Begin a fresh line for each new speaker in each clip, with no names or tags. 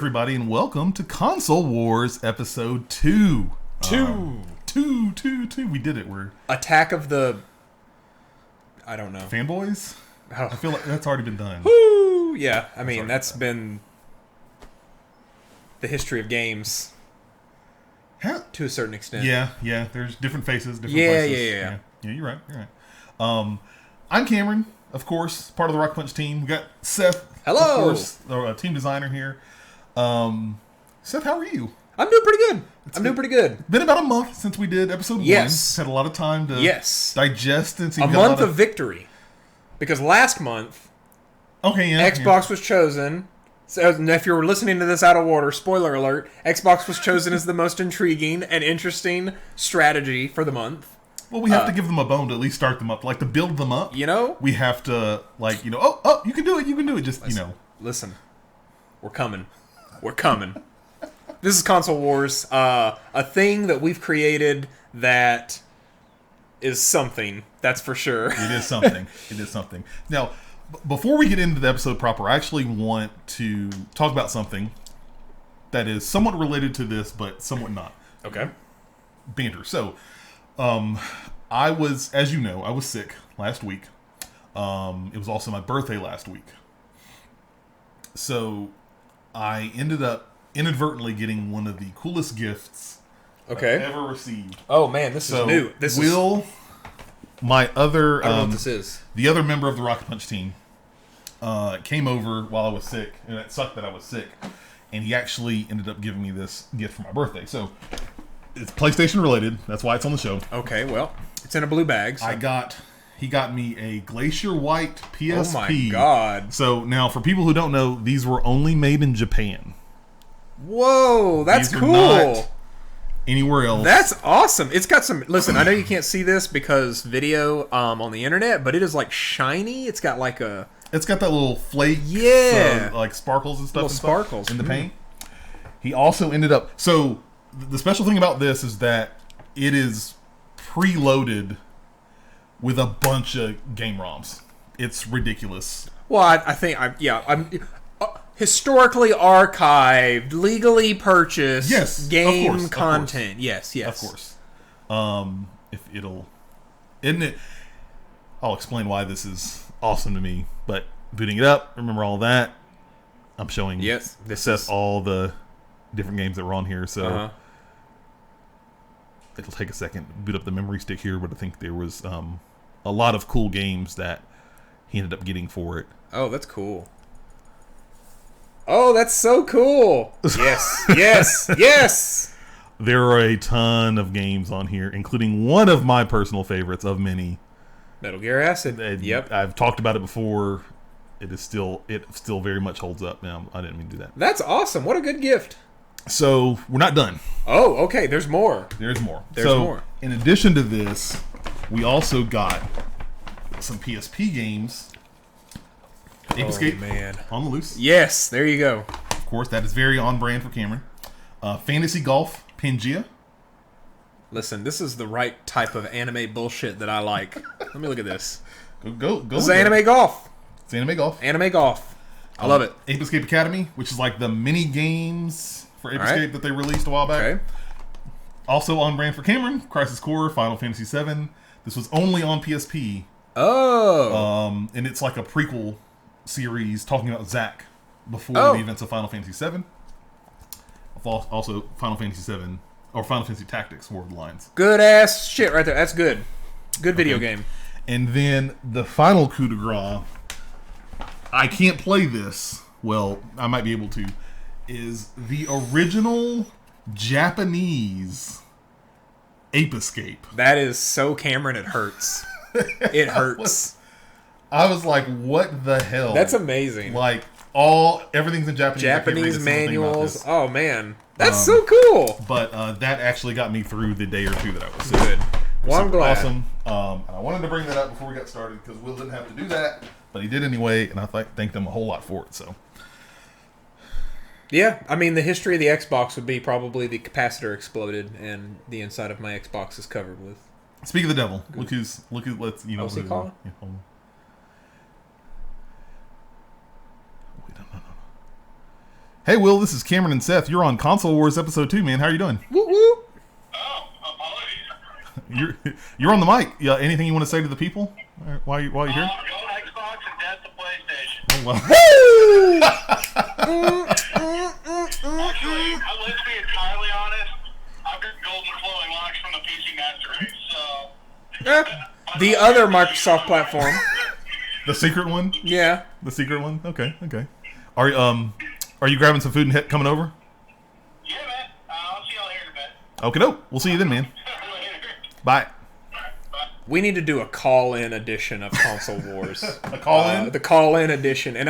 everybody, and welcome to Console Wars Episode 2. Two. We did it. We're
Attack of the... I don't know.
Fanboys?
Oh.
I feel like that's already been done.
Woo! Yeah, I mean, that's been the history of games to a certain extent.
Yeah. There's different faces, different places. Yeah, you're right. I'm Cameron, of course, part of the Rock Punch team. We got Seth,
hello,
of course, our team designer here. Seth, how are you?
I'm doing pretty good.
Been about a month since we did episode 1.
Yes.
Had a lot of time to digest and see.
A month of victory. Because last month, Xbox was chosen. So if you're listening to this out of order, spoiler alert, Xbox was chosen as the most intriguing and interesting strategy for the month.
Well, we have to give them a bone to at least start them up. Like, to build them up, we have to, you can do it, just,
Listen, we're coming. This is Console Wars, a thing that we've created that is something, that's for sure.
It is something. Now, before we get into the episode proper, I actually want to talk about something that is somewhat related to this, but somewhat not.
Okay.
Banter. So, I was sick last week. It was also my birthday last week. So, I ended up inadvertently getting one of the coolest gifts I've ever received.
Oh man, this is new.
My other,
I don't know what this is.
The other member of the Rocket Punch team came over while I was sick, and it sucked that I was sick. And he actually ended up giving me this gift for my birthday. So it's PlayStation related. That's why it's on the show.
Okay, well, it's in a blue bag. So.
He got me a Glacier White PSP.
Oh my god!
So now, for people who don't know, these were only made in Japan.
Whoa, that's
these
cool.
Are not anywhere else.
That's awesome. It's got some... Listen, I know you can't see this because video on the internet, but it is like shiny. It's got like a...
It's got that little flake, like sparkles and stuff.
Little sparkles
in the paint. He also ended up... So, the special thing about this is that it is preloaded with a bunch of game ROMs. It's ridiculous.
Well, I think... I'm historically archived, legally purchased game content. Yes.
Of course. Isn't it? I'll explain why this is awesome to me. But booting it up, remember all that. I'm showing Seth all the different games that were on here. So it'll take a second to boot up the memory stick here. But I think there was a lot of cool games that he ended up getting for it.
Oh, that's cool. Oh, that's so cool. Yes.
There are a ton of games on here, including one of my personal favorites of many.
Metal Gear Acid. Yep.
I've talked about it before. It still very much holds up now. I didn't mean to do that.
That's awesome. What a good gift.
So, we're not done.
Oh, okay. There's more.
There's more. In addition to this, we also got some PSP games. Ape Escape on the loose.
Yes, there you go.
Of course, that is very on brand for Cameron. Fantasy Golf Pangea.
Listen, this is the right type of anime bullshit that I like. Let me look at this.
Go.
This is anime golf.
It's anime golf.
Anime golf. I love it.
Ape Escape Academy, which is like the mini games for Ape Escape that they released a while back.
Okay.
Also on brand for Cameron, Crisis Core, Final Fantasy VII. This was only on PSP.
Oh.
And it's like a prequel series talking about Zack before the events of Final Fantasy VII. Also, Final Fantasy VII or Final Fantasy Tactics War of the Lines.
Good ass shit right there. That's good. Good video game.
And then the final coup de grace. I can't play this. Well, I might be able to. Is the original Japanese Ape Escape.
That is so Cameron. It hurts. It hurts.
I was like, what the hell?
That's amazing.
Like, everything's in Japanese.
Japanese manuals. Oh, man. That's so cool.
But that actually got me through the day or two that I was sick.
Good. Well, I'm glad.
Awesome. And I wanted to bring that up before we got started because Will didn't have to do that, but he did anyway, and I thanked him a whole lot for it. So.
Yeah, I mean, the history of the Xbox would be probably the capacitor exploded and the inside of my Xbox is covered with.
Speak of the devil. Look who's let's
What's he calling?
Yeah, hold on. Wait, no. Hey, Will, this is Cameron and Seth. You're on Console Wars Episode 2, man. How are you doing?
Woo woo.
Oh, apologies.
You're on the mic. Yeah, anything you want to say to the people while you're here?
Go Xbox and death to PlayStation.
Oh, wow.
Actually, let's be entirely honest. I've got golden flowing locks from the PC Master Race, so...
The other Microsoft platform.
The secret one?
Yeah.
The secret one? Okay. Are you grabbing some food and coming over?
Yeah, man. I'll see y'all here in a bit.
Okay, no. We'll see you then, man. Bye.
We need to do a call-in edition of Console Wars.
A call-in?
The call-in edition. And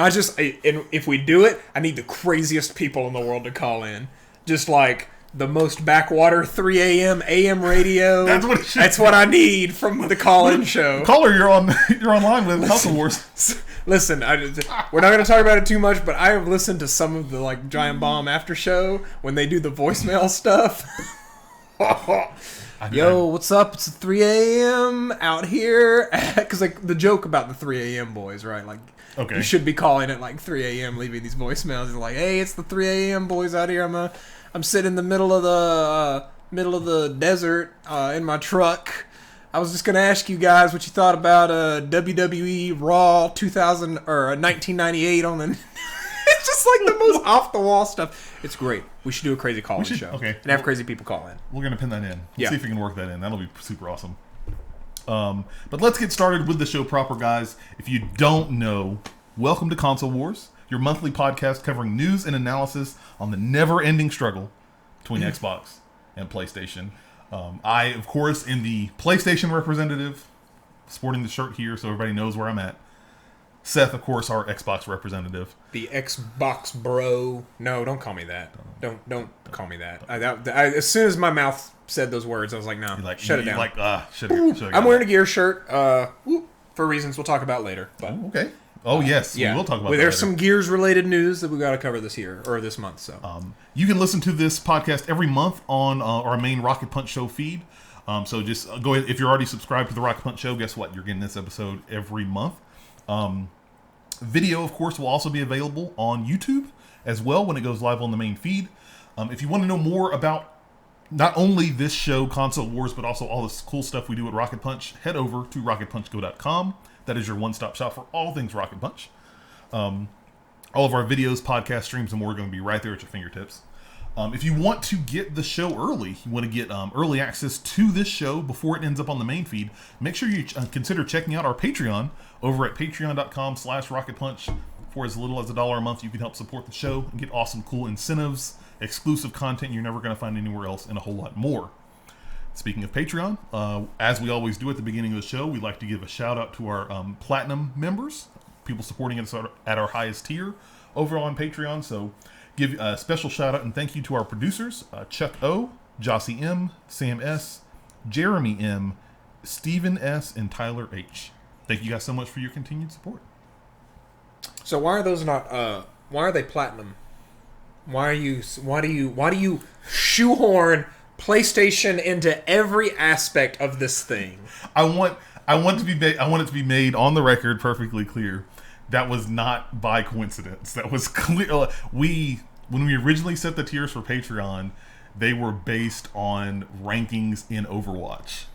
if we do it, I need the craziest people in the world to call in. Just like the most backwater 3 a.m. AM radio. That's what I need from the call-in show.
Caller, you're online with Console Wars.
Listen, we're not going to talk about it too much, but I have listened to some of the Giant Bomb after show when they do the voicemail stuff. Yo, what's up? It's 3 a.m. out here. Because the joke about the 3 a.m. boys, right?
Okay.
You should be calling at 3 a.m. leaving these voicemails. It's like, hey, it's the 3 a.m. boys out here. I'm sitting in the middle of the desert in my truck. I was just gonna ask you guys what you thought about WWE Raw 2000 or 1998 on the. It's just the most off the wall stuff. It's great. We should do a crazy call-in show.
Okay.
And have crazy people call in.
We're gonna pin that in.
Yeah.
See if we can work that in. That'll be super awesome. But let's get started with the show proper, guys. If you don't know, welcome to Console Wars, your monthly podcast covering news and analysis on the never-ending struggle between Xbox and PlayStation. I, of course, am the PlayStation representative, sporting the shirt here so everybody knows where I'm at. Seth, of course, our Xbox representative.
The Xbox bro. No, don't call me that. Don't call me that. As soon as my mouth said those words, I was like, no, shut it down. I'm wearing a Gear shirt for reasons we'll talk about later. But
okay. Oh, yes. Yeah. We will talk about that
There's
later.
some Gears-related news that we got to cover this month. So
you can listen to this podcast every month on our main Rocket Punch Show feed. So just go ahead. If you're already subscribed to the Rocket Punch Show, guess what? You're getting this episode every month. Video, of course, will also be available on YouTube as well when it goes live on the main feed. If you want to know more about not only this show, Console Wars, but also all this cool stuff we do at Rocket Punch, head over to rocketpunchgo.com. That is your one-stop shop for all things Rocket Punch. All of our videos, podcast streams, and more are going to be right there at your fingertips. If you want to get the show early, you want to get early access to this show before it ends up on the main feed, make sure you consider checking out our Patreon over at patreon.com/rocketpunch. For as little as $1 a month, you can help support the show and get awesome, cool incentives, exclusive content you're never going to find anywhere else, and a whole lot more. Speaking of Patreon, as we always do at the beginning of the show, we like to give a shout out to our Platinum members, people supporting us at our highest tier over on Patreon. So give a special shout out and thank you to our producers, Chuck O, Jossie M, Sam S, Jeremy M, Stephen S, and Tyler H. Thank you guys so much for your continued support.
So why are those not? Why are they platinum? Why do you shoehorn PlayStation into every aspect of this thing?
I want it to be made on the record perfectly clear. That was not by coincidence. That was clear. When we originally set the tiers for Patreon, they were based on rankings in Overwatch.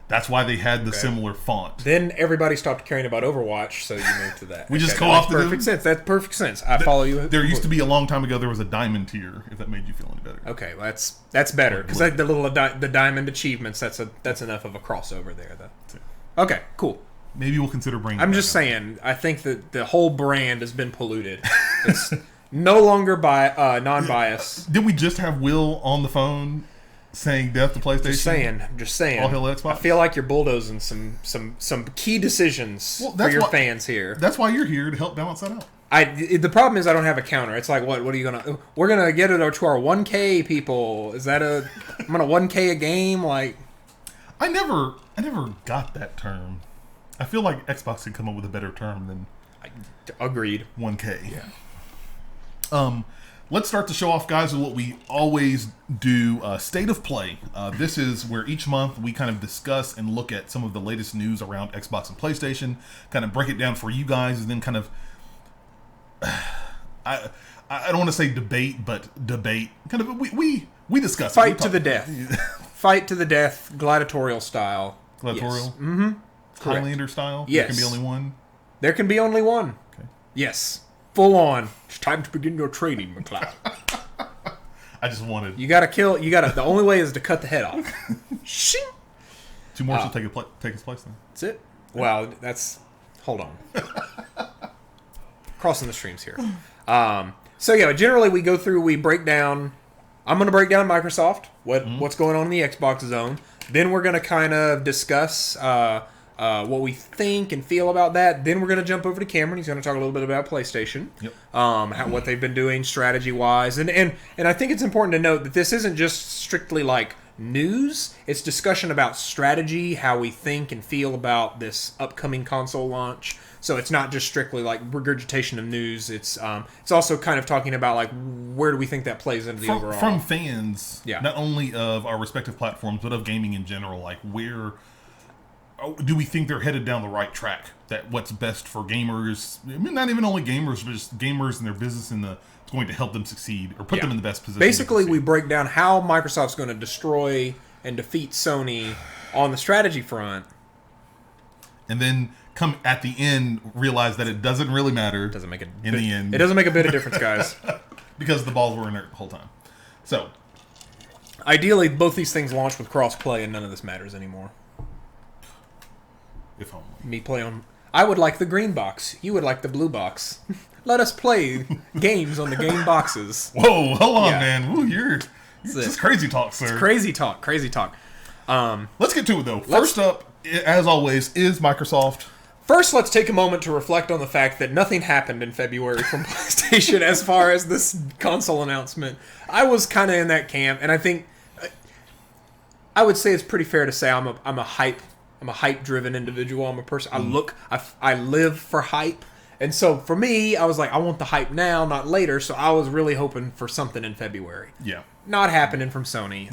That's why they had the similar font.
Then everybody stopped caring about Overwatch, so you moved to that.
We just co-opted them.
Perfect sense. That's perfect sense. I follow you.
There used to be a long time ago. There was a diamond tier. If that made you feel any better.
Okay, well, that's better because the diamond achievements. That's enough of a crossover there, though. Okay, cool.
Maybe we'll consider bringing.
I'm just saying. I think that the whole brand has been polluted. It's no longer non-biased.
Did we just have Will on the phone saying death to PlayStation?
Just saying.
All hail Xbox.
I feel like you're bulldozing some key decisions for your fans here.
That's why you're here, to help balance that out.
The problem is I don't have a counter. It's like, what are you gonna? We're gonna get it to our 1K people. Is that I'm gonna 1K a game? Like,
I never got that term. I feel like Xbox could come up with a better term than.
Agreed.
1K. Yeah. Let's start the show off, guys, with what we always do, State of Play. This is where each month we kind of discuss and look at some of the latest news around Xbox and PlayStation, kind of break it down for you guys, and then kind of... I I don't want to say debate, but debate. Kind of we discuss
fight to the death. Fight to the death, gladiatorial style.
Gladiatorial?
Yes. Mm-hmm.
Highlander style?
Yes.
There can be only one?
There can be only one.
Okay.
Yes. Full on. It's time to begin your training, McLeod.
I just wanted...
You gotta kill... The only way is to cut the head off. Shing!
2 more should take its place then.
That's it? Well, that's... Hold on. Crossing the streams here. So yeah, generally we go through, we break down... I'm going to break down Microsoft, what's going on in the Xbox zone. Then we're going to kind of discuss what we think and feel about that. Then we're going to jump over to Cameron. He's going to talk a little bit about PlayStation, what they've been doing strategy-wise. And I think it's important to note that this isn't just strictly like news. It's discussion about strategy, how we think and feel about this upcoming console launch. So it's not just strictly like regurgitation of news. It's also kind of talking about like where do we think that plays into the overall
from fans, not only of our respective platforms but of gaming in general. Like where do we think they're headed down the right track? That what's best for gamers? I mean, not even only gamers, but just gamers and their business it's going to help them succeed or put them in the best position.
Basically, we break down how Microsoft's going to destroy and defeat Sony on the strategy front,
and then come at the end realize that it doesn't really matter.
It doesn't make
the end.
It doesn't make a bit of difference, guys.
Because the balls were in there the whole time. So
ideally both these things launch with cross-play and none of this matters anymore.
If only.
Me play on... I would like the green box. You would like the blue box. Let us play games on the game boxes.
Whoa, hold on, man. Woo, you're just crazy talk, sir.
It's crazy talk.
Let's get to it, though. First up, as always, is Microsoft.
First, let's take a moment to reflect on the fact that nothing happened in February from PlayStation as far as this console announcement. I was kind of in that camp, and I think I would say it's pretty fair to say I'm a hype-driven individual. I'm a person. I live for hype, and so for me, I was like, I want the hype now, not later. So I was really hoping for something in February.
Yeah,
not happening from Sony.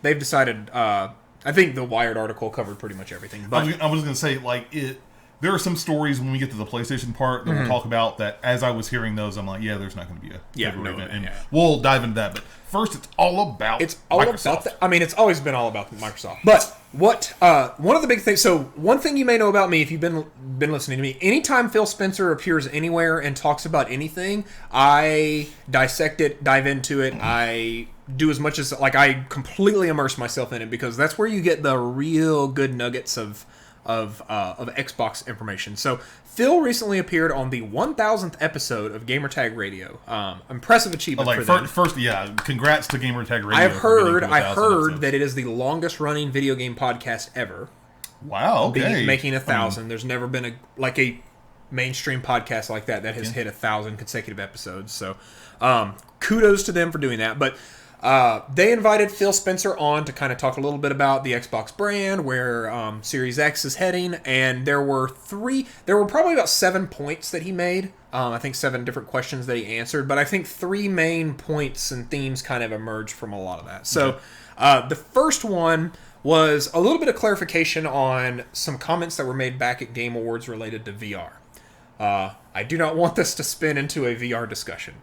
They've decided. I think the Wired article covered pretty much everything. But
I was going to say, like, there are some stories when we get to the PlayStation part that we'll talk about that as I was hearing those, I'm like, there's not going to be a February event. And we'll dive into that. But first, it's all about Microsoft.
It's always been all about Microsoft. But one of the big things, so one thing you may know about me if you've been listening to me, anytime Phil Spencer appears anywhere and talks about anything, I dissect it, dive into it, I do as much as, like, I completely immerse myself in it because that's where you get the real good nuggets of Xbox information. So Phil recently appeared on the 1000th episode of Gamertag Radio. Impressive achievement for them.
First, congrats to Gamertag Radio.
I heard that it is the longest running video game podcast ever.
Wow, okay.
Making 1,000. There's never been a mainstream podcast like that has hit 1,000 consecutive episodes. So kudos to them for doing that. But they invited Phil Spencer on to kind of talk a little bit about the Xbox brand, where Series X is heading, and there were probably about 7 points that he made. I think 7 different questions that he answered, but I think 3 main points and themes kind of emerged from a lot of that. So the first one was a little bit of clarification on some comments that were made back at Game Awards related to VR. I do not want this to spin into a VR discussion.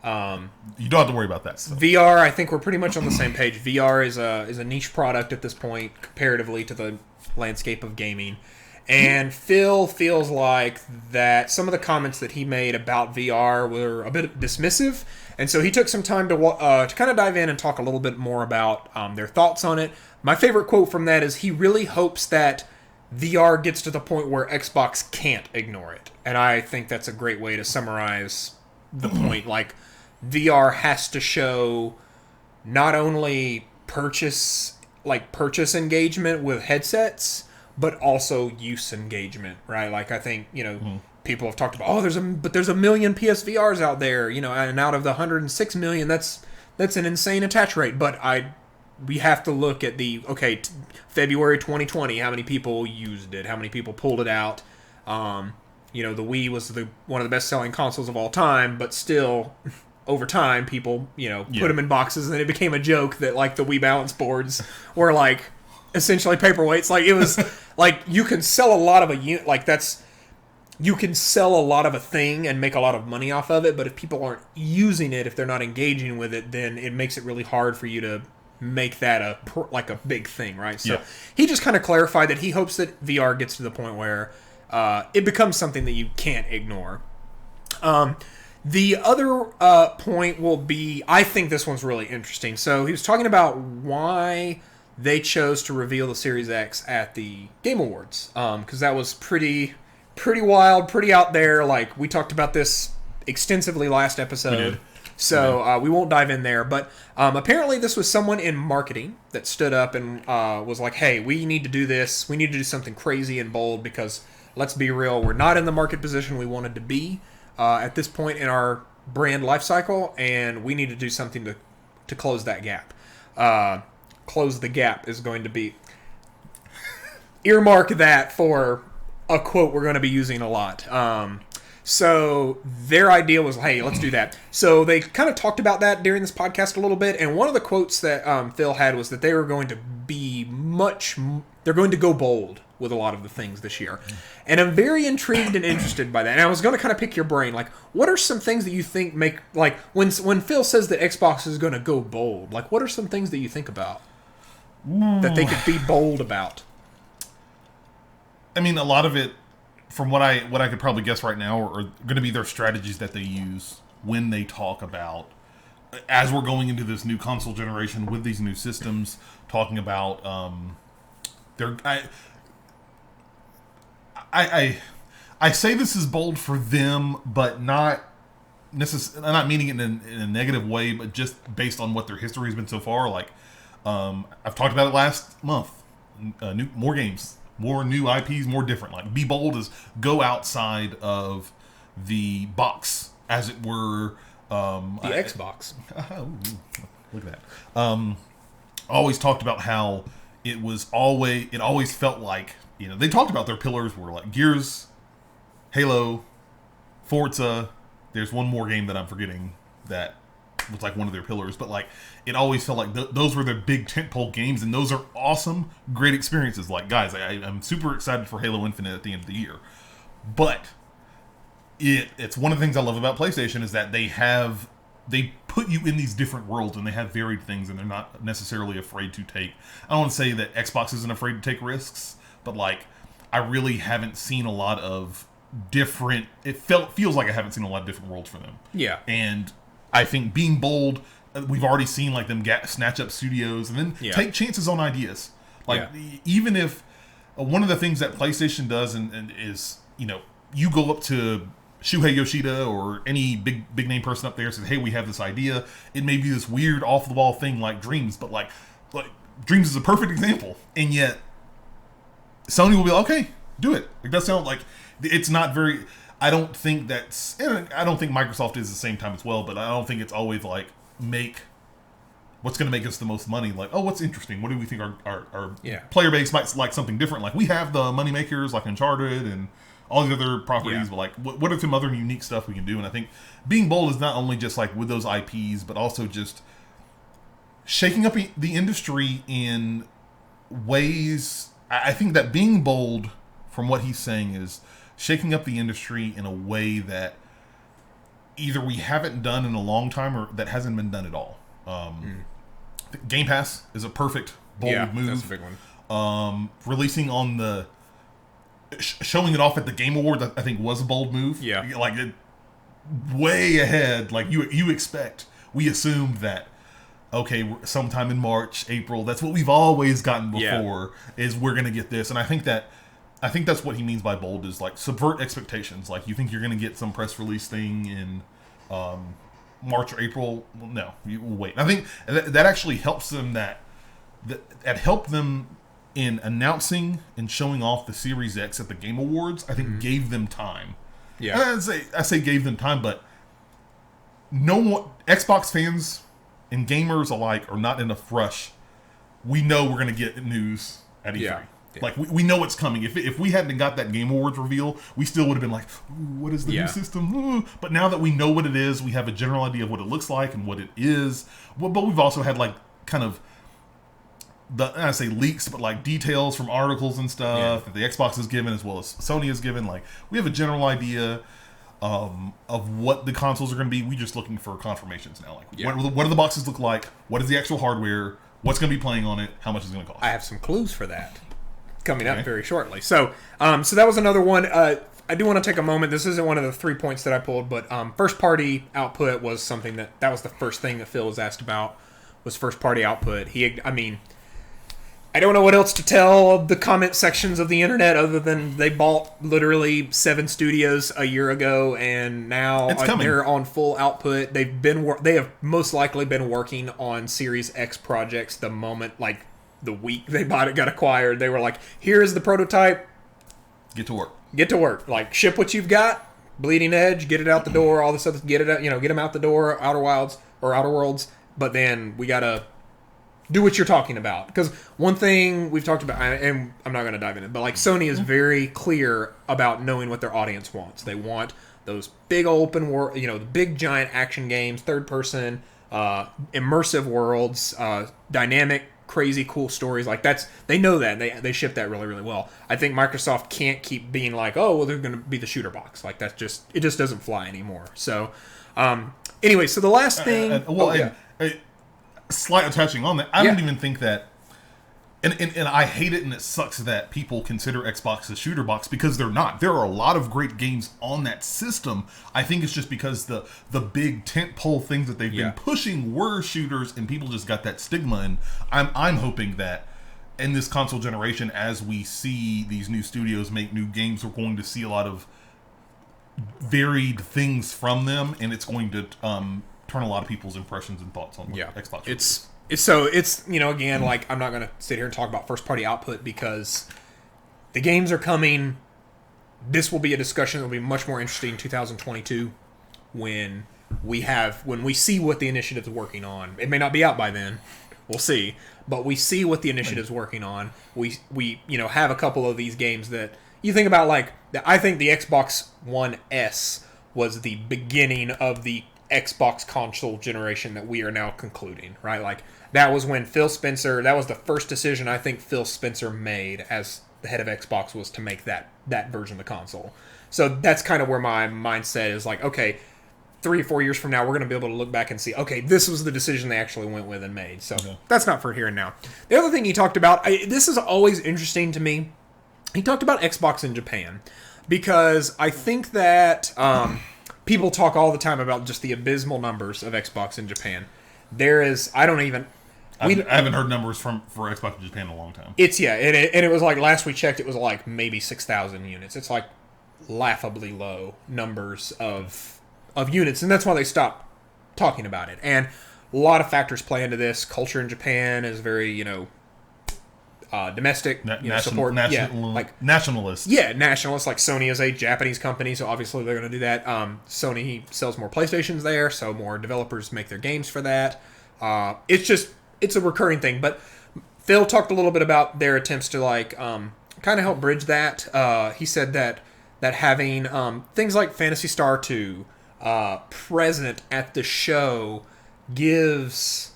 You don't have to worry about that. So.
VR, I think we're pretty much on the same page. VR is a niche product at this point, comparatively to the landscape of gaming. And Phil feels like that some of the comments that he made about VR were a bit dismissive, and so he took some time to kind of dive in and talk a little bit more about their thoughts on it. My favorite quote from that is he really hopes that VR gets to the point where Xbox can't ignore it, and I think that's a great way to summarize the point. Like, VR has to show not only purchase engagement with headsets, but also use engagement, right? Like, I think, people have talked about, there's a million PSVRs out there, and out of the 106 million, that's an insane attach rate. But we have to look at February 2020, how many people used it, how many people pulled it out. The Wii was one of the best-selling consoles of all time, but still, over time, people, put them in boxes, and then it became a joke that, like, the Wii balance boards were, like, essentially paperweights. Like, it was, like, you can sell a lot of a unit, like, that's, you can sell a lot of a thing and make a lot of money off of it, but if people aren't using it, if they're not engaging with it, then it makes it really hard for you to make that a big thing, right? So he just kind of clarified that he hopes that VR gets to the point where it becomes something that you can't ignore. The other point will be, I think this one's really interesting. So he was talking about why they chose to reveal the Series X at the Game Awards, because that was pretty wild, pretty out there. Like, we talked about this extensively last episode, so we won't dive in there. But apparently this was someone in marketing that stood up and was like, hey, we need to do this. We need to do something crazy and bold because, let's be real, we're not in the market position we wanted to be at this point in our brand life cycle, and we need to do something to close that gap. Close the gap is going to be... earmark that for a quote we're going to be using a lot. So their idea was, hey, let's do that. So they kind of talked about that during this podcast a little bit, and one of the quotes that Phil had was that they were going to be they're going to go bold with a lot of the things this year. And I'm very intrigued and interested by that. And I was going to kind of pick your brain, like, what are some things that you think make, like, when Phil says that Xbox is going to go bold, like, what are some things that you think about that they could be bold about?
I mean, a lot of it, from what I could probably guess right now, are going to be their strategies that they use when they talk about, as we're going into this new console generation with these new systems, talking about I say this is bold for them, but not not meaning it in a negative way, but just based on what their history has been so far. Like, I've talked about it last month. More games, more new IPs, more different. Like, be bold is go outside of the box, as it were.
Xbox.
Look at that. Always talked about how it always felt like, you know, they talked about their pillars were like Gears, Halo, Forza. There's one more game that I'm forgetting that was like one of their pillars, but like it always felt like those were their big tentpole games, and those are awesome, great experiences. Like, guys, I'm super excited for Halo Infinite at the end of the year, but it's one of the things I love about PlayStation is that they put you in these different worlds, and they have varied things, and they're not necessarily afraid to take. I don't want to say that Xbox isn't afraid to take risks, but like, I really haven't seen a lot of different. Feels like I haven't seen a lot of different worlds for them.
Yeah,
and I think being bold, we've already seen like them snatch up studios and then take chances on ideas. Like, even if one of the things that PlayStation does and is, you know, you go up to Shuhei Yoshida or any big name person up there and says, hey, we have this idea. It may be this weird off the wall thing like Dreams, but like Dreams is a perfect example. And yet Sony will be like, okay, do it. Like, that sounds like it's not very. I don't think Microsoft is the same time as well, but I don't think it's always like what's going to make us the most money. Like, oh, what's interesting? What do we think our player base might like something different? Like, we have the money makers like Uncharted and all these other properties, but like, what are some other unique stuff we can do? And I think being bold is not only just like with those IPs, but also just shaking up the industry in ways. I think that being bold, from what he's saying, is shaking up the industry in a way that either we haven't done in a long time or that hasn't been done at all. Game Pass is a perfect bold move.
That's a big one.
Releasing on the showing it off at the Game Awards, I think, was a bold move.
Yeah,
like way ahead. Like you expect. We assumed that, okay, sometime in March, April. That's what we've always gotten before. Is we're gonna get this, and I think that's what he means by bold, is like subvert expectations. Like, you think you're gonna get some press release thing in March or April? Well, no, you wait. I think that actually helps them. That helped them in announcing and showing off the Series X at the Game Awards. I think gave them time. Yeah, and I say gave them time, but no one, Xbox fans and gamers alike, are not in a rush. We know we're going to get news at E3. Yeah. Like, we know it's coming. If we hadn't got that Game Awards reveal, we still would have been like, what is the new system? But now that we know what it is, we have a general idea of what it looks like and what it is. But we've also had, like, kind of I say leaks, but like details from articles and stuff that the Xbox has given as well as Sony has given. Like, we have a general idea of what the consoles are going to be. We're just looking for confirmations now. Like, what do the boxes look like? What is the actual hardware? What's going to be playing on it? How much is it going to cost?
I have some clues for that coming up very shortly. So that was another one. I do want to take a moment. This isn't one of the 3 points that I pulled, but first-party output was something that was the first thing that Phil was asked about, was first-party output. I don't know what else to tell the comment sections of the internet other than they bought literally 7 studios a year ago, and now they're on full output. They have most likely been working on Series X projects the moment, like the week they bought it got acquired. They were like, "Here is the prototype.
Get to work.
Get to work. Like, ship what you've got. Bleeding Edge, get it out the door. All this stuff, get them out the door. Outer Worlds. But then we gotta do what you're talking about, because one thing we've talked about, and I'm not going to dive in it, but like Sony is very clear about knowing what their audience wants. They want those big open world, the big giant action games, third person, immersive worlds, dynamic, crazy, cool stories. Like, they know that, and they ship that really, really well. I think Microsoft can't keep being like, oh, well, they're going to be the shooter box. Like, it just doesn't fly anymore. So, anyway, so the last thing,
slightly touching on that, I don't even think that, and I hate it, and it sucks that people consider Xbox a shooter box, because they're not. There are a lot of great games on that system. I think it's just because the big tentpole things that they've been pushing were shooters, and people just got that stigma. And I'm hoping that in this console generation, as we see these new studios make new games, we're going to see a lot of varied things from them, and it's going to turn a lot of people's impressions and thoughts on what Xbox.
It's again, like, I'm not going to sit here and talk about first party output, because the games are coming. This will be a discussion that will be much more interesting in 2022 when we see what the initiative's working on. It may not be out by then. We'll see. But we see what the initiative's working on. We have a couple of these games that you think about, like, I think the Xbox One S was the beginning of the Xbox console generation that we are now concluding, right? Like, that was when Phil Spencer, that was the first decision I think Phil Spencer made as the head of Xbox, was to make that version of the console. So that's kind of where my mindset is, like, okay, 3 or 4 years from now, we're going to be able to look back and see, okay, this was the decision they actually went with and made. So that's not for here and now. The other thing he talked about, this is always interesting to me. He talked about Xbox in Japan, because I think that people talk all the time about just the abysmal numbers of Xbox in Japan. I haven't heard numbers for Xbox in Japan in a long time. And it was like, last we checked, it was like maybe 6,000 units. It's like laughably low numbers of units, and that's why they stopped talking about it. And a lot of factors play into this. Culture in Japan is very, domestic, support.
Nationalist.
Yeah, nationalist. Like, Sony is a Japanese company, so obviously they're going to do that. Sony sells more PlayStations there, so more developers make their games for that. It's a recurring thing. But Phil talked a little bit about their attempts to, like, kind of help bridge that. He said that having things like Phantasy Star 2 present at the show gives...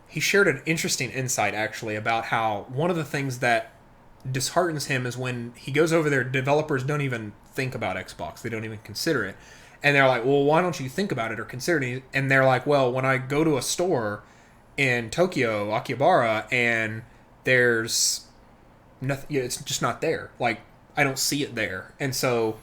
He shared an interesting insight, actually, about how one of the things that disheartens him is when he goes over there, developers don't even think about Xbox. They don't even consider it. And they're like, well, why don't you think about it or consider it? And they're like, well, when I go to a store in Tokyo, Akihabara, and there's nothing, it's just not there. Like, I don't see it there. And so,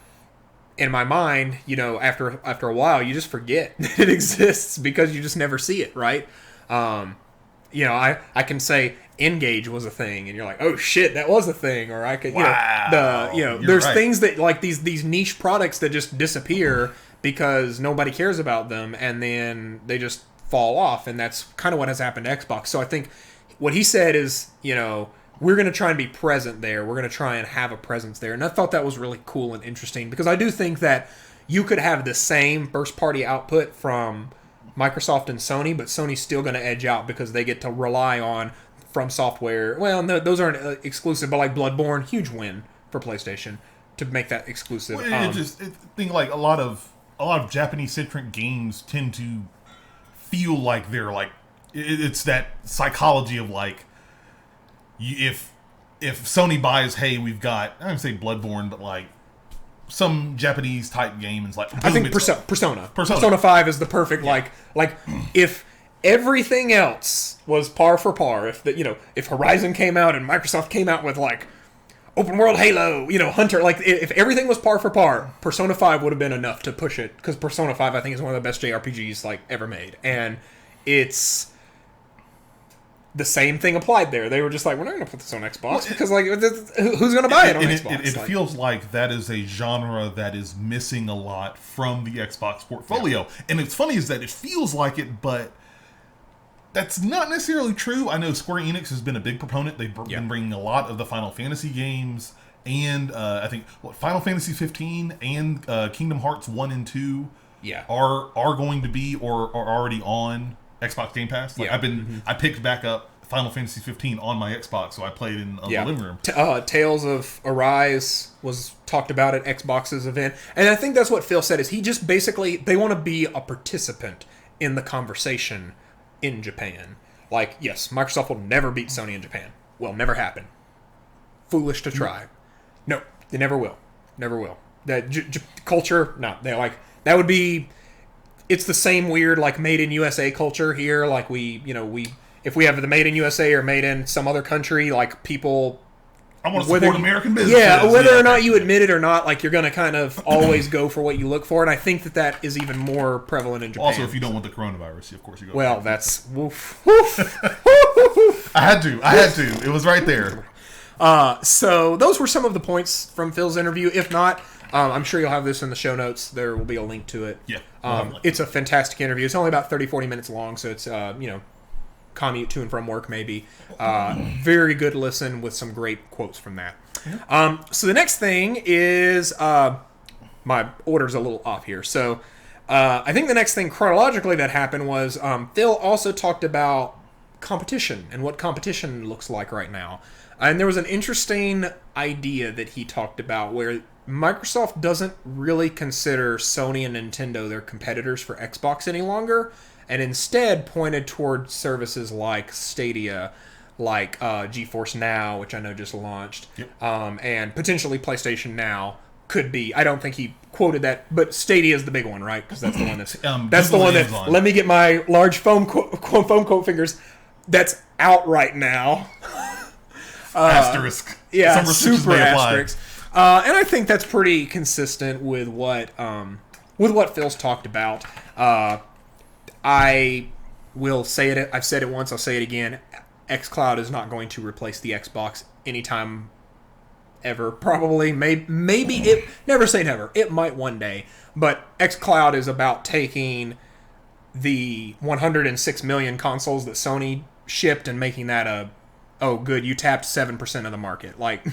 in my mind, after a while, you just forget that it exists because you just never see it, right? I can say Engage was a thing, and you're like, oh shit, that was a thing. Or I could, there's right. Things that, like, these niche products that just disappear because nobody cares about them, and then they just fall off, and that's kind of what has happened to Xbox. So I think what he said is, we're going to try and be present there. We're going to try and have a presence there. And I thought that was really cool and interesting, because I do think that you could have the same first-party output from Microsoft and Sony, but Sony's still going to edge out because they get to rely on From Software. Well, no, those aren't exclusive, but like Bloodborne, huge win for PlayStation to make that exclusive.
Well, think like a lot of Japanese-centric games tend to feel like they're like, it's that psychology of like, if Sony buys, hey, we've got, I don't say Bloodborne, but like some Japanese type game, and it's like, boom,
I think Persona 5 is the perfect like if everything else was par for par, if Horizon came out and Microsoft came out with like open world Halo, Hunter, like if everything was par for par, Persona 5 would have been enough to push it, because Persona 5 I think is one of the best JRPGs like ever made, and it's the same thing applied there. They were just like, we're not going to put this on Xbox because like who's going to buy it on Xbox?
It feels like that is a genre that is missing a lot from the Xbox portfolio, and it's funny is that it feels like it, but that's not necessarily true. I know Square Enix has been a big proponent. They've been bringing a lot of the Final Fantasy games, and I think Final Fantasy 15 and Kingdom Hearts 1 and 2 are going to be or are already on Xbox Game Pass. Like I picked back up Final Fantasy 15 on my Xbox, so I played in the living room.
Tales of Arise was talked about at Xbox's event, and I think that's what Phil said, is he just basically, they want to be a participant in the conversation in Japan. Like, yes, Microsoft will never beat Sony in Japan. Will never happen. Foolish to try. No, they never will. Never will. That culture, no. They like, that would be, it's the same weird like made in USA culture here. Like if we have the made in USA or made in some other country, like people,
I want to support American business.
Yeah, whether or not you admit it or not, like you're going to kind of always go for what you look for, and I think that is even more prevalent in Japan.
Also, if you don't want the coronavirus, of course you go.
Well, that's woof.
I had to. It was right there.
So those were some of the points from Phil's interview. If not, I'm sure you'll have this in the show notes. There will be a link to it.
Yeah.
It's a fantastic interview. It's only about 30-40 minutes long, so it's commute to and from work maybe. Very good listen with some great quotes from that. So the next thing is my order's a little off here. So I think the next thing chronologically that happened was Phil also talked about competition and what competition looks like right now. And there was an interesting idea that he talked about where Microsoft doesn't really consider Sony and Nintendo their competitors for Xbox any longer, and instead pointed toward services like Stadia, like GeForce Now, which I know just launched, and potentially PlayStation Now could be. I don't think he quoted that, but Stadia is the big one, right? Because that's the one that's the one that. Amazon. Let me get my large foam quote fingers. That's out right now.
Asterisk.
Yeah, super asterisk. And I think that's pretty consistent with what Phil's talked about. I will say it. I've said it once. I'll say it again. xCloud is not going to replace the Xbox anytime ever. Probably, maybe it. Never say never. It might one day. But xCloud is about taking the 106 million consoles that Sony shipped and making that you tapped 7% of the market. Like,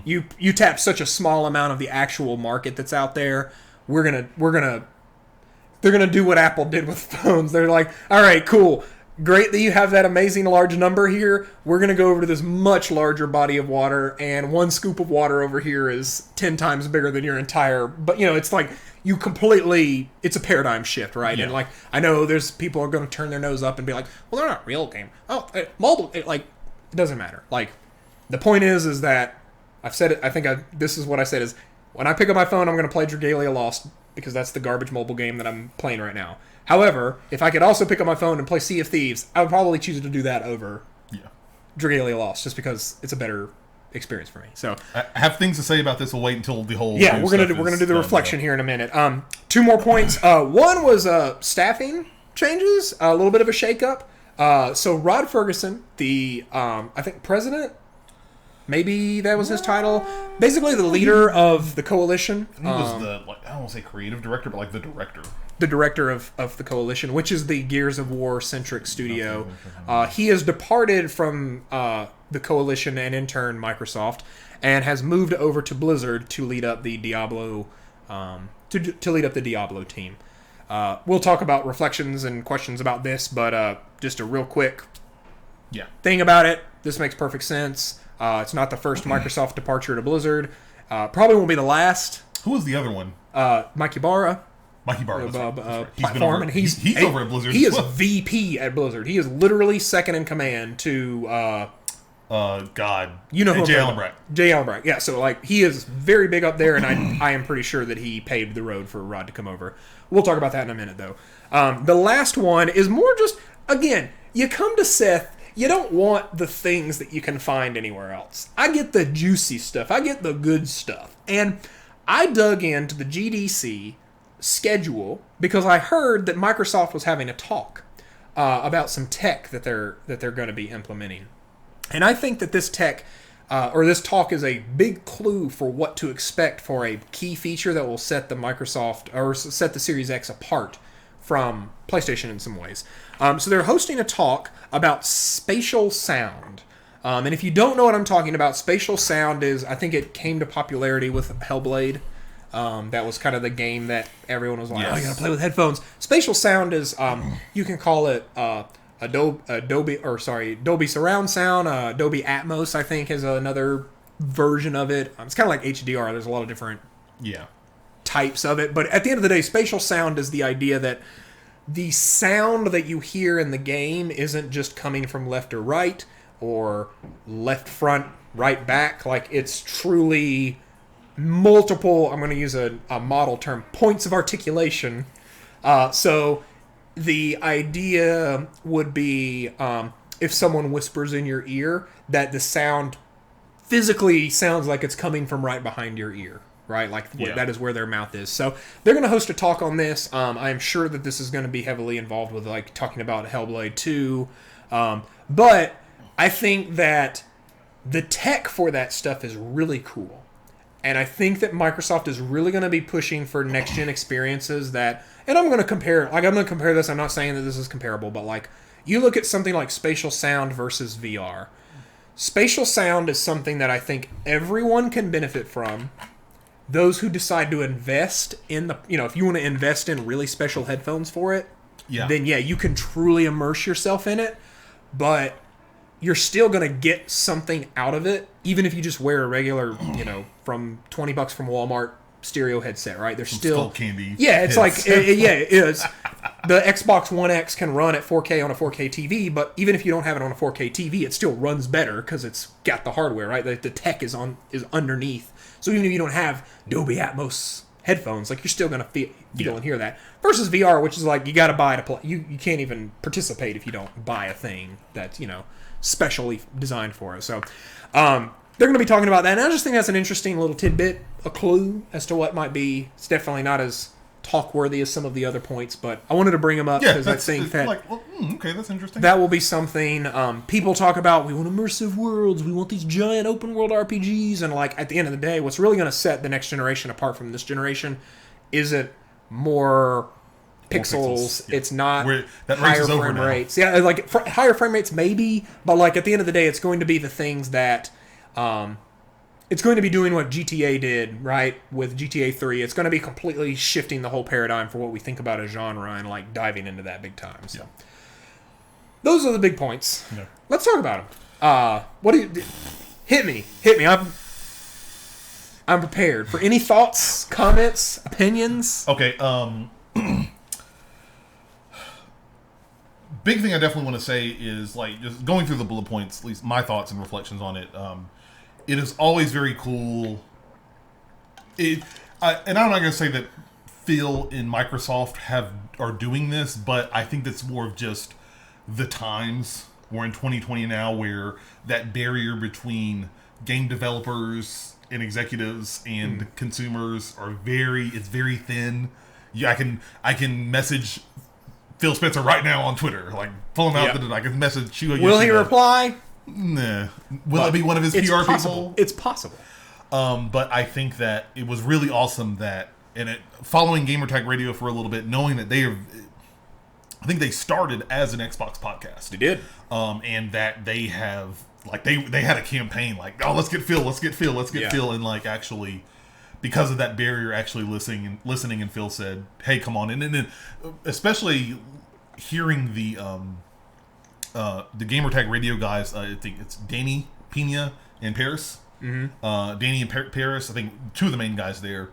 you tapped such a small amount of the actual market that's out there. They're gonna do what Apple did with phones. They're like, all right, cool, great that you have that amazing large number here. We're gonna go over to this much larger body of water, and one scoop of water over here is 10 times bigger than your entire. But it's like it's a paradigm shift, right? Yeah. And like, I know there's people are gonna turn their nose up and be like, well, they're not real game. Oh, mobile, it doesn't matter. Like, the point is that I've said it. I think this is what I said is, when I pick up my phone, I'm gonna play Dragalia Lost, because that's the garbage mobile game that I'm playing right now. However, if I could also pick up my phone and play Sea of Thieves, I would probably choose to do that over Dragalia Lost, just because it's a better experience for me. So
I have things to say about this. We'll wait until the whole
we're gonna do the reflection here in a minute. 2 more points. One was staffing changes, a little bit of a shakeup. So Rod Fergusson, the I think president. Maybe that was his title. Basically, the leader of the coalition.
He was I don't want to say creative director, but like the director.
The director of the coalition, which is the Gears of War-centric studio. He has departed from the coalition and in turn Microsoft, and has moved over to Blizzard to lead up the Diablo to lead up the Diablo team. We'll talk about reflections and questions about this, but just a real quick thing about it. This makes perfect sense. It's not the first Microsoft departure to Blizzard. Probably won't be the last.
Who was the other one?
Mike Ybarra.
Platform, and he's over at Blizzard.
He is VP at Blizzard. He is literally second in command to
God.
You know who
Jay Allenbrack.
Jay Allenbrack. Yeah, so like he is very big up there, and I am pretty sure that he paved the road for Rod to come over. We'll talk about that in a minute, though. The last one is more just, again, you come to Seth, you don't want the things that you can find anywhere else. I get the juicy stuff. I get the good stuff. And I dug into the GDC schedule because I heard that Microsoft was having a talk about some tech that they're going to be implementing. And I think that this tech, or this talk, is a big clue for what to expect for a key feature that will set the Microsoft, or set the Series X apart from PlayStation in some ways. So they're hosting a talk about spatial sound. And if you don't know what I'm talking about, spatial sound is, I think it came to popularity with Hellblade. That was kind of the game that everyone was like, yes. Oh, you gotta play with headphones. Spatial sound is, you can call it Dolby surround sound. Dolby Atmos, I think, is another version of it. It's kind of like HDR. There's a lot of different types of it. But at the end of the day, spatial sound is the idea that the sound that you hear in the game isn't just coming from left or right, or left front, right back. Like, it's truly multiple, I'm going to use a model term, points of articulation. So the idea would be, if someone whispers in your ear, that the sound physically sounds like it's coming from right behind your ear, right? Like, that is where their mouth is. So they're going to host a talk on this. I am sure that this is going to be heavily involved with, like, talking about Hellblade 2. But I think that the tech for that stuff is really cool. And I think that Microsoft is really going to be pushing for next-gen experiences that... And I'm going to compare this. I'm not saying that this is comparable, but, like, you look at something like spatial sound versus VR. Spatial sound is something that I think everyone can benefit from. Those who decide to invest in the... You know, if you want to invest in really special headphones for it, then, you can truly immerse yourself in it. But you're still going to get something out of it, even if you just wear a regular, from $20 from Walmart stereo headset, right? There's still
Skull Candy.
Yeah, it's like, it is. The Xbox One X can run at 4K on a 4K TV, but even if you don't have it on a 4K TV, it still runs better because it's got the hardware, right? The tech is underneath. So even if you don't have Dolby Atmos headphones, like, you're still going to feel and hear that. Versus VR, which is like, you got to buy to play. You can't even participate if you don't buy a thing that's, specially designed for it. So they're going to be talking about that, and I just think that's an interesting little tidbit, a clue as to what might be. It's definitely not as talk-worthy as some of the other points, but I wanted to bring them up because I think that
okay, that's interesting.
That will be something people talk about. We want immersive worlds. We want these giant open-world RPGs, and, like, at the end of the day, what's really going to set the next generation apart from this generation isn't more pixels. It's not higher frame rates. Yeah, like, higher frame rates maybe, but, like, at the end of the day, it's going to be the things that it's going to be doing what GTA did, right, with GTA 3. It's going to be completely shifting the whole paradigm for what we think about a genre and, like, diving into that big time. So those are the big points. Yeah. Let's talk about them. What do you hit me? I'm prepared for any thoughts, comments, opinions.
Okay. Big thing I definitely want to say is, like, just going through the bullet points, at least my thoughts and reflections on it. It is always very cool. And I'm not going to say that Phil and Microsoft are doing this, but I think that's more of just the times. We're in 2020 now, where that barrier between game developers and executives and consumers it's very thin. Yeah, I can message Phil Spencer right now on Twitter, like, pull him out. I can message Shugo.
Will he reply?
Nah. Will it be one of his PR people?
It's possible.
But I think that it was really awesome that, following Gamertag Radio for a little bit, knowing that I think they started as an Xbox podcast.
They did.
And that they have, like, they had a campaign, like, oh, let's get Phil, and, like, actually, because of that barrier, actually listening, and Phil said, hey, come on. And then, especially hearing the Gamertag Radio guys, I think it's Danny Pena and Paris. Mm-hmm. Danny and Paris, I think two of the main guys there,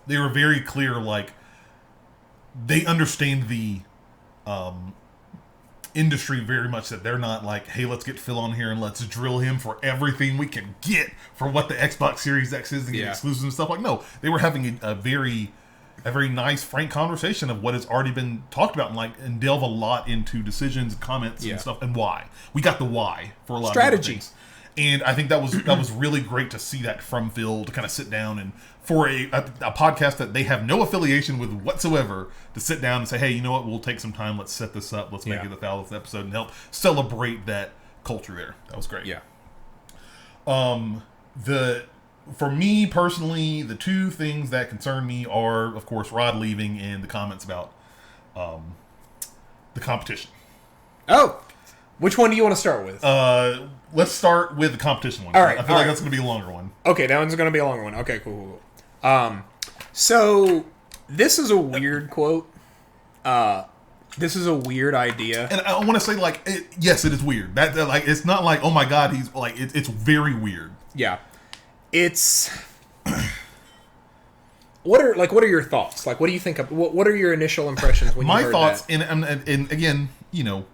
they were very clear, like, they understand industry very much that they're not like, hey, let's get Phil on here and let's drill him for everything we can get for what the Xbox Series X is and get exclusives and stuff. Like, no, they were having a very nice, frank conversation of what has already been talked about and delve a lot into decisions, comments, and stuff, and why. We got the why for a lot of things. And I think that was really great to see that from Phil, to kind of sit down and for a podcast that they have no affiliation with whatsoever, to sit down and say, hey, you know what, we'll take some time, let's set this up, let's make it the 1,000th episode and help celebrate that culture there. That was great.
Yeah.
For me personally, the two things that concern me are, of course, Rod leaving and the comments about the competition.
Oh, which one do you want to start with?
Let's start with the competition one.
All right.
I feel like that's going to be a longer one.
Okay, that one's going to be a longer one. Okay, cool. So this is a weird quote. This is a weird idea,
and I want to say, like, yes, it is weird. That like, it's not like, oh my god, he's like, it's very weird.
Yeah, it's. What are your thoughts? Like, what do you think of? What are your initial impressions when you heard
thoughts,
that?
And again, you know,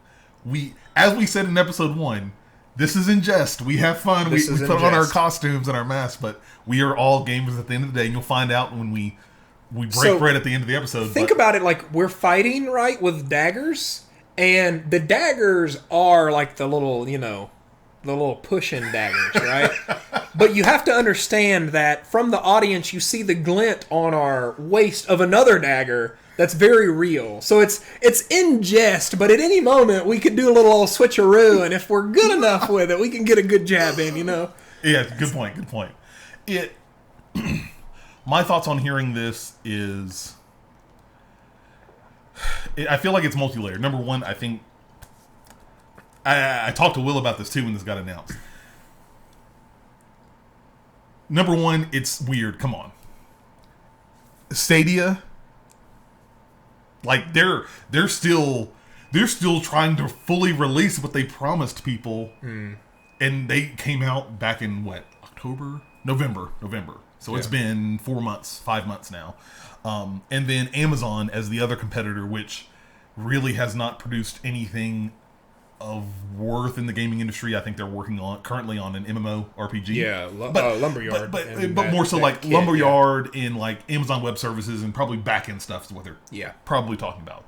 as we said in episode 1. This is in jest. We have fun. We put on our costumes and our masks, but we are all gamers at the end of the day. And you'll find out when we break bread at the end of the episode.
Think about it like we're fighting, right, with daggers, and the daggers are like the little, the little pushing daggers, right? But you have to understand that from the audience, you see the glint on our waist of another dagger. That's very real. So it's in jest, but at any moment we could do a little old switcheroo, and if we're good enough with it, we can get a good jab in,
Yeah, good point. My thoughts on hearing this is, I feel like it's multi-layered. Number one, I think, I talked to Will about this too when this got announced. Number one, it's weird. Come on. Stadia... Like they're still trying to fully release what they promised people, and they came out back in November. So it's been 5 months now, and then Amazon as the other competitor, which really has not produced anything of worth in the gaming industry. I think they're working currently on an MMO RPG.
Yeah, Lumberyard.
But more so like Lumberyard and like Amazon Web Services and probably back-end stuff is what they're probably talking about.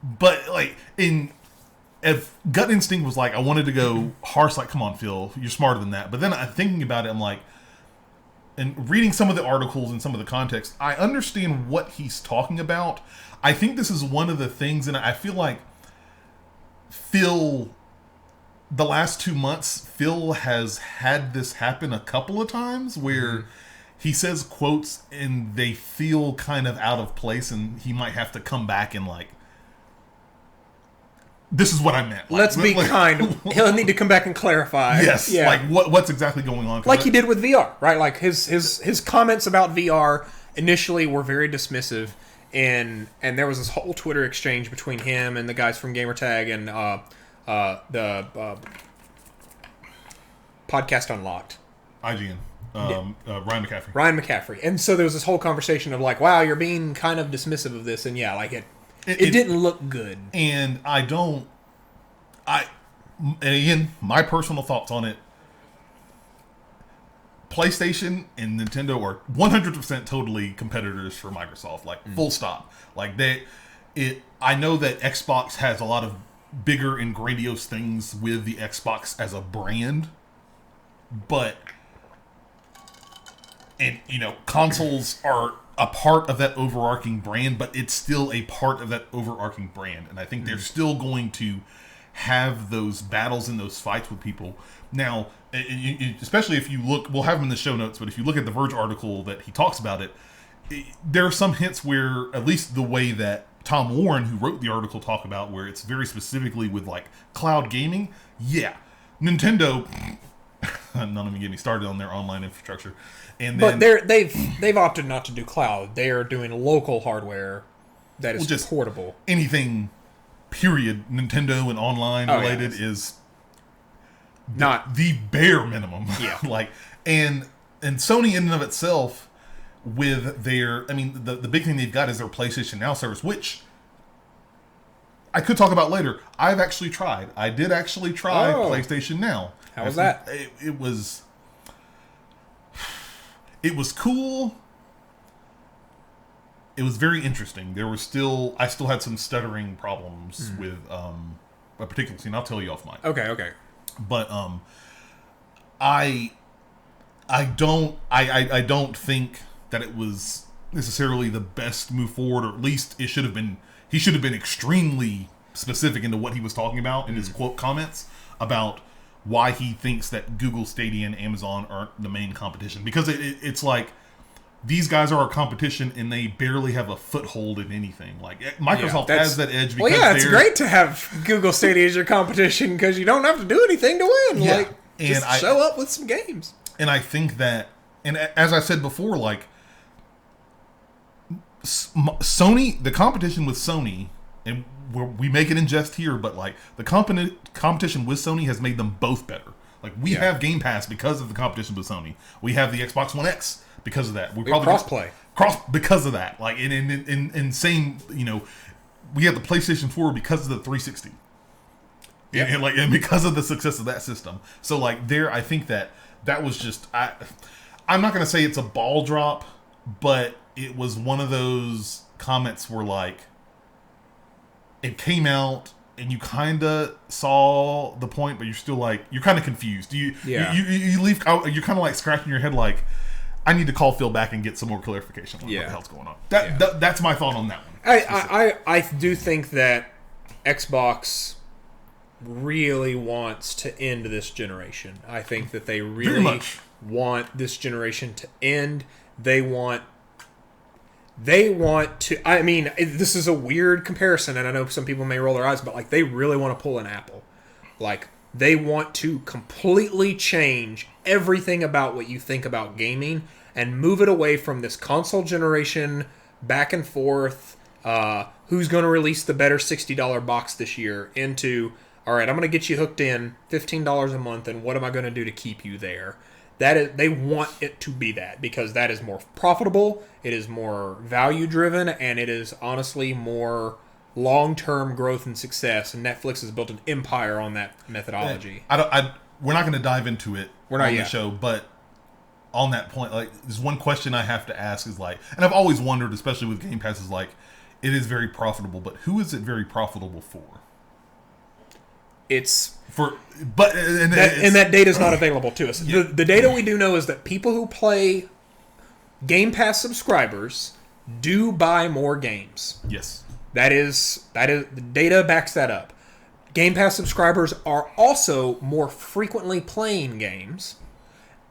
But like if gut instinct was like, I wanted to go harsh, like, come on, Phil, you're smarter than that. But then I'm thinking about it, I'm like, and reading some of the articles and some of the context, I understand what he's talking about. I think this is one of the things, and I feel like Phil, the last 2 months, Phil has had this happen a couple of times where he says quotes and they feel kind of out of place, and he might have to come back and like, this is what I meant. Like,
let's be kind. He'll need to come back and clarify.
Yes. Yeah. Like what's exactly going on?
Like he did with VR, right? Like his comments about VR initially were very dismissive. And there was this whole Twitter exchange between him and the guys from Gamertag and the Podcast Unlocked.
IGN. Ryan McCaffrey.
Ryan McCaffrey. And so there was this whole conversation of like, wow, you're being kind of dismissive of this. And yeah, like it didn't look good.
And and again, my personal thoughts on it, PlayStation and Nintendo are 100% totally competitors for Microsoft, like full stop. Like I know that Xbox has a lot of bigger and grandiose things with the Xbox as a brand, but consoles are a part of that overarching brand, but it's still a part of that overarching brand. And I think they're still going to have those battles and those fights with people. Now, especially if you look, we'll have them in the show notes, but if you look at the Verge article that he talks about it, there are some hints where, at least the way that Tom Warren, who wrote the article, talk about, where it's very specifically with like cloud gaming. Yeah, Nintendo, none of them get me started on their online infrastructure. And then,
but they've opted not to do cloud. They are doing local hardware that is just portable.
Anything, period, Nintendo and online related is
not
the bare minimum.
Yeah.
Like, and Sony in and of itself with their, I mean, the big thing they've got is their PlayStation Now service, which I could talk about later. I've actually tried. I did actually try PlayStation Now.
How was that?
It was cool. It was very interesting. I still had some stuttering problems with a particular scene. I'll tell you off mic.
Okay.
But I don't think that it was necessarily the best move forward, or at least he should have been extremely specific into what he was talking about in his quote comments about why he thinks that Google Stadia and Amazon aren't the main competition, because it's like these guys are our competition and they barely have a foothold in anything. Like Microsoft has that edge because
it's great to have Google Stadia as your competition because you don't have to do anything to win.
Yeah.
Like, just show up with some games.
And I think that, and as I said before, like Sony, the competition with Sony, and we make it in jest here, but like the competition with Sony has made them both better. Like we have Game Pass because of the competition with Sony. We have the Xbox One X because of that. We probably
crossplay
because of that. Like in same, we have the PlayStation 4 because of the 360. Yeah, and because of the success of that system. So like I think that was just I'm not gonna say it's a ball drop, but it was one of those comments where like it came out and you kind of saw the point, but you're still like you're kind of confused. You leave. You're kind of like scratching your head, like I need to call Phil back and get some more clarification on what the hell's going on. That's my thought on that one.
I do think that Xbox really wants to end this generation. I think that they really want this generation to end. They want to, I mean, this is a weird comparison, and I know some people may roll their eyes, but like they really want to pull an Apple. Like they want to completely change everything about what you think about gaming and move it away from this console generation back and forth, who's going to release the better $60 box this year, into, all right, I'm going to get you hooked in $15 a month, and what am I going to do to keep you there? They want it to be that, because that is more profitable, it is more value-driven, and it is honestly more long-term growth and success, and Netflix has built an empire on that methodology.
We're not going to dive into it on the
yet.
show, but on that point, like, there's one question I have to ask is like, and I've always wondered, especially with Game Pass, is like, it is very profitable, but who is it very profitable for?
It's
for, but and
that data is not available to us. Yeah. The data we do know is that people who play Game Pass subscribers do buy more games.
Yes,
that is the data backs that up. Game Pass subscribers are also more frequently playing games,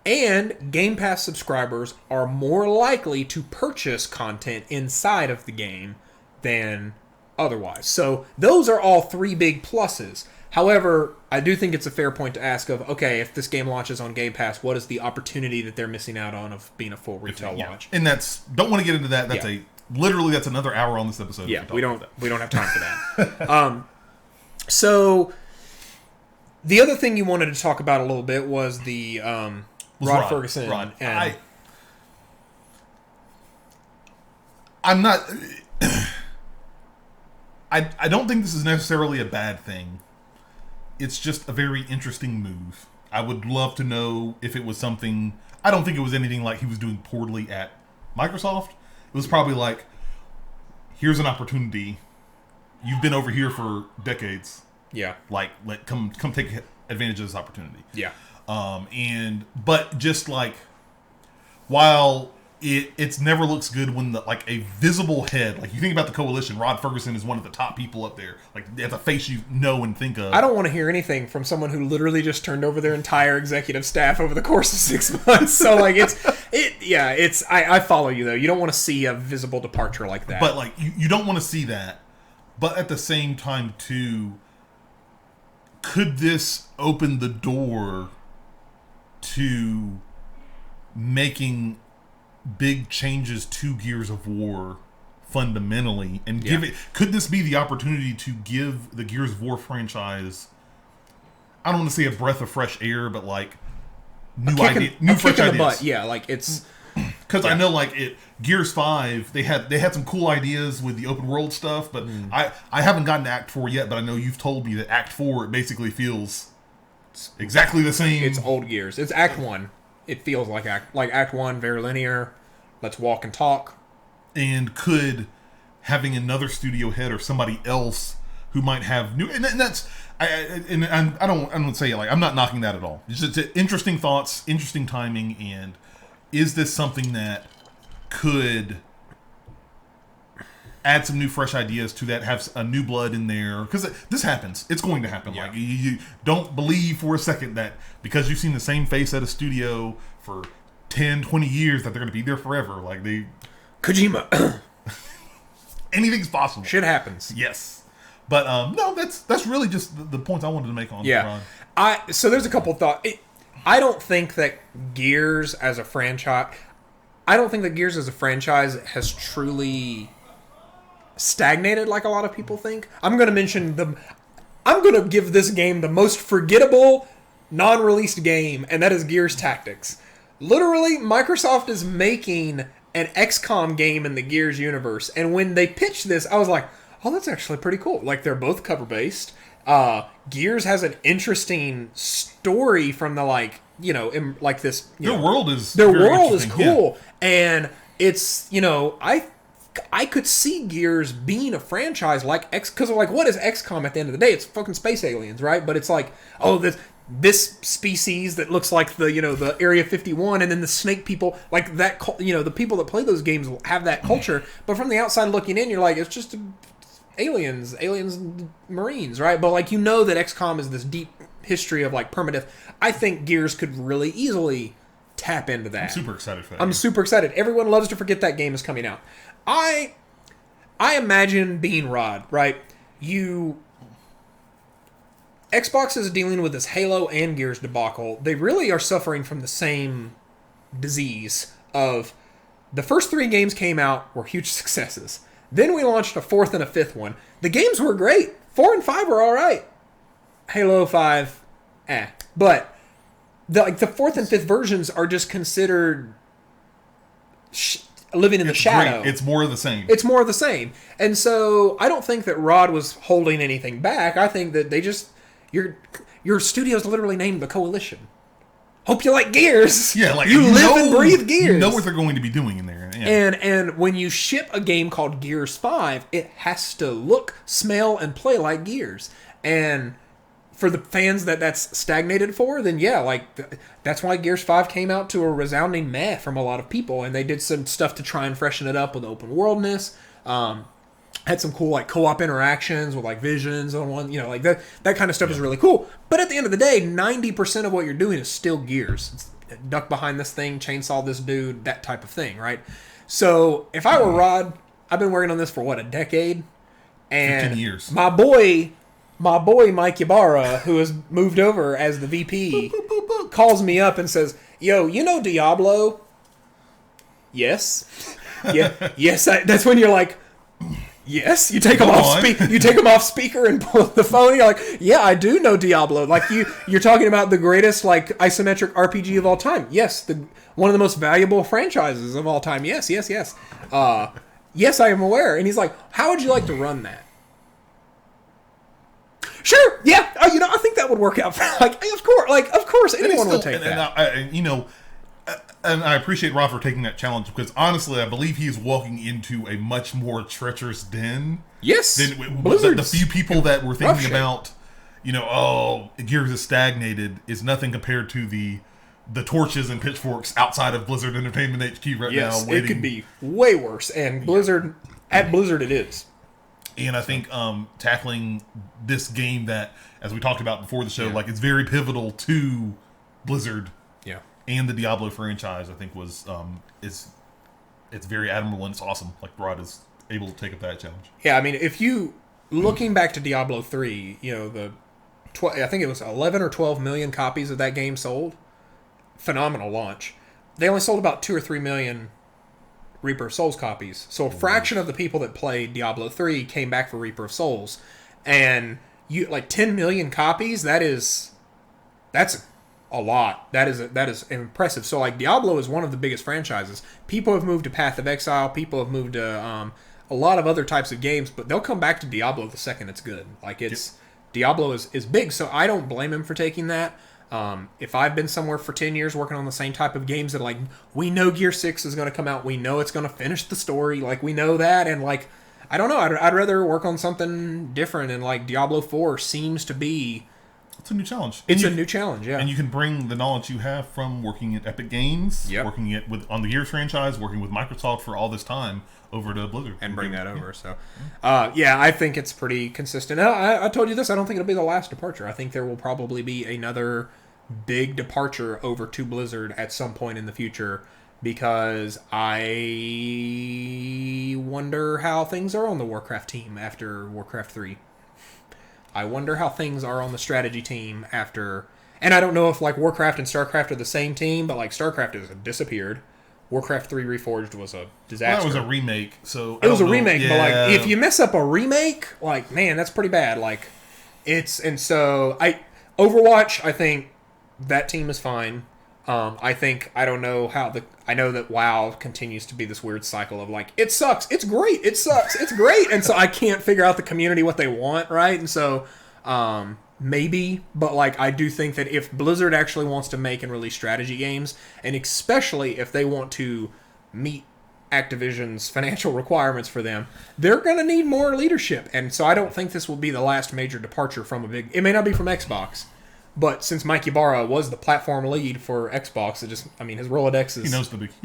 and Game Pass subscribers are more likely to purchase content inside of the game than otherwise. So those are all three big pluses. However, I do think it's a fair point to ask of, okay, if this game launches on Game Pass, what is the opportunity that they're missing out on of being a full retail launch?
And don't want to get into that. That's that's another hour on this episode.
Yeah, we don't have time for that. So the other thing you wanted to talk about a little bit was the Rod Fergusson.
Rod. I'm not. I don't think this is necessarily a bad thing. It's just a very interesting move. I would love to know if it was something. I don't think it was anything like he was doing poorly at Microsoft. It was probably like, here's an opportunity. You've been over here for decades.
Yeah.
Like, come take advantage of this opportunity.
Yeah.
But just like, while it's never looks good when a visible head, like you think about the Coalition, Rod Fergusson is one of the top people up there. Like, it's a face you know and think of.
I don't want to hear anything from someone who literally just turned over their entire executive staff over the course of 6 months. So like I follow you though. You don't want to see a visible departure like that.
But like you don't want to see that. But at the same time too, could this open the door to making big changes to Gears of War fundamentally, and could this be the opportunity to give the Gears of War franchise, I don't want to say a breath of fresh air, but like new fresh ideas.
Butt. Yeah, like it's
because I know like Gears 5, they had some cool ideas with the open world stuff, but I haven't gotten to Act 4 yet, but I know you've told me that Act 4 it basically feels exactly the same.
It's old Gears. It's Act 1. It feels like Act 1, very linear. Let's walk and talk.
And could having another studio head or somebody else who might have new, and that's I don't say it like I'm not knocking that at all. It's just interesting thoughts, interesting timing, and is this something that could add some new fresh ideas to that, have a new blood in there, because this happens. It's going to happen. Like you don't believe for a second that because you've seen the same face at a studio for 10, 20 years that they're going to be there forever. Like they
Kojima.
Anything's possible.
Shit happens.
Yes. But no, that's really just the points I wanted to make on
Ron. So there's a couple thoughts. I don't think that Gears as a franchise has truly stagnated like a lot of people think. I'm going to give this game the most forgettable non-released game, and that is Gears Tactics. Literally, Microsoft is making an XCOM game in the Gears universe, and when they pitched this, I was like, oh, that's actually pretty cool. Like, they're both cover-based. Gears has an interesting story from the, like, you know, like this...
Their world is
cool. Yeah. And it's, you know, I could see Gears being a franchise like because like, what is XCOM at the end of the day? It's fucking space aliens, right? But it's like, oh, this species that looks like the, you know, the Area 51, and then the snake people, like that, you know, the people that play those games have that culture. But from the outside looking in, you're like, it's just aliens, Marines, right? But like, you know that XCOM is this deep history of like permadeath. I think Gears could really easily tap into that.
I'm super excited for that.
I'm super excited. Everyone loves to forget that game is coming out. I imagine being Rod, right? Xbox is dealing with this Halo and Gears debacle. They really are suffering from the same disease of the first 3 games came out, were huge successes. Then we launched a 4th and a 5th one. The games were great. 4 and 5 were all right. Halo 5, But the 4th and 5th versions are just considered living in the shadow.
Great. It's more of the same.
It's more of the same. And so I don't think that Rod was holding anything back. I think that they just... Your studio's literally named the Coalition. Hope you like Gears.
Yeah, like
you live and breathe Gears.
You know what they're going to be doing in there. Yeah.
And when you ship a game called Gears 5, it has to look, smell, and play like Gears. And for the fans that's stagnated for, then yeah, like that's why Gears 5 came out to a resounding meh from a lot of people. And they did some stuff to try and freshen it up with open worldness. Had some cool like co-op interactions with like visions on one, you know, like that kind of stuff is really cool. But at the end of the day, 90% of what you're doing is still Gears. It's duck behind this thing, chainsaw this dude, that type of thing, right? So if I were Rod, I've been working on this for what, a decade? And
15 years.
My boy Mike Ybarra, who has moved over as the VP, calls me up and says, "Yo, you know Diablo?" Yes. Yeah. Yes. That's when you're like, yes. You take them off speaker and pull up the phone. You're like, yeah, I do know Diablo. Like you're talking about the greatest like isometric RPG of all time. Yes, one of the most valuable franchises of all time. Yes. Yes, I am aware. And he's like, how would you like to run that? Sure. Yeah. I think that would work out. Of course, anyone would take that.
And I appreciate Rod for taking that challenge because honestly, I believe he is walking into a much more treacherous den.
Yes.
Than the few people that were thinking about, Gears is stagnated is nothing compared to the torches and pitchforks outside of Blizzard Entertainment HQ now.
Yes, it could be way worse. And Blizzard it is.
And I think tackling this game that, as we talked about before the show, like it's very pivotal to Blizzard.
Yeah.
And the Diablo franchise, I think, was it's very admirable and it's awesome. Like Rod is able to take up that challenge.
Yeah, I mean, if you looking back to Diablo 3, I think it was 11 or 12 million copies of that game sold. Phenomenal launch. They only sold about 2 or 3 million Reaper of Souls copies. So a fraction of the people that played Diablo 3 came back for Reaper of Souls, and 10 million copies. That's a lot. That is impressive. So like Diablo is one of the biggest franchises. People have moved to Path of Exile. People have moved to a lot of other types of games, but they'll come back to Diablo the second it's good. Like Diablo is big, so I don't blame him for taking that. If I've been somewhere for 10 years working on the same type of games that, like, we know Gear 6 is going to come out, we know it's going to finish the story, like, we know that, and, like, I don't know, I'd rather work on something different, and, like, Diablo 4 seems to be...
It's a new challenge.
It's a new challenge, yeah.
And you can bring the knowledge you have from working at Epic Games, working on the Gears franchise, working with Microsoft for all this time, over to Blizzard.
And bring that over, so... I think it's pretty consistent. I told you this, I don't think it'll be the last departure. I think there will probably be another big departure over to Blizzard at some point in the future, because I wonder how things are on the Warcraft team after Warcraft 3. I wonder how things are on the strategy team after... And I don't know if, like, Warcraft and StarCraft are the same team, but, like, StarCraft has disappeared. Warcraft 3 Reforged was a disaster.
Well, it was a remake, so...
It was a remake, but, like, if you mess up a remake, like, man, that's pretty bad. Like, it's... And so, Overwatch, I think that team is fine. I don't know how I know that WoW continues to be this weird cycle of, like, it sucks, it's great, it sucks, it's great, and so I can't figure out the community what they want, right? And so, maybe, but, like, I do think that if Blizzard actually wants to make and release strategy games, and especially if they want to meet Activision's financial requirements for them, they're going to need more leadership, and so I don't think this will be the last major departure from a big... It may not be from Xbox, but since Mike Ybarra was the platform lead for Xbox, his Rolodex is...
He knows the people.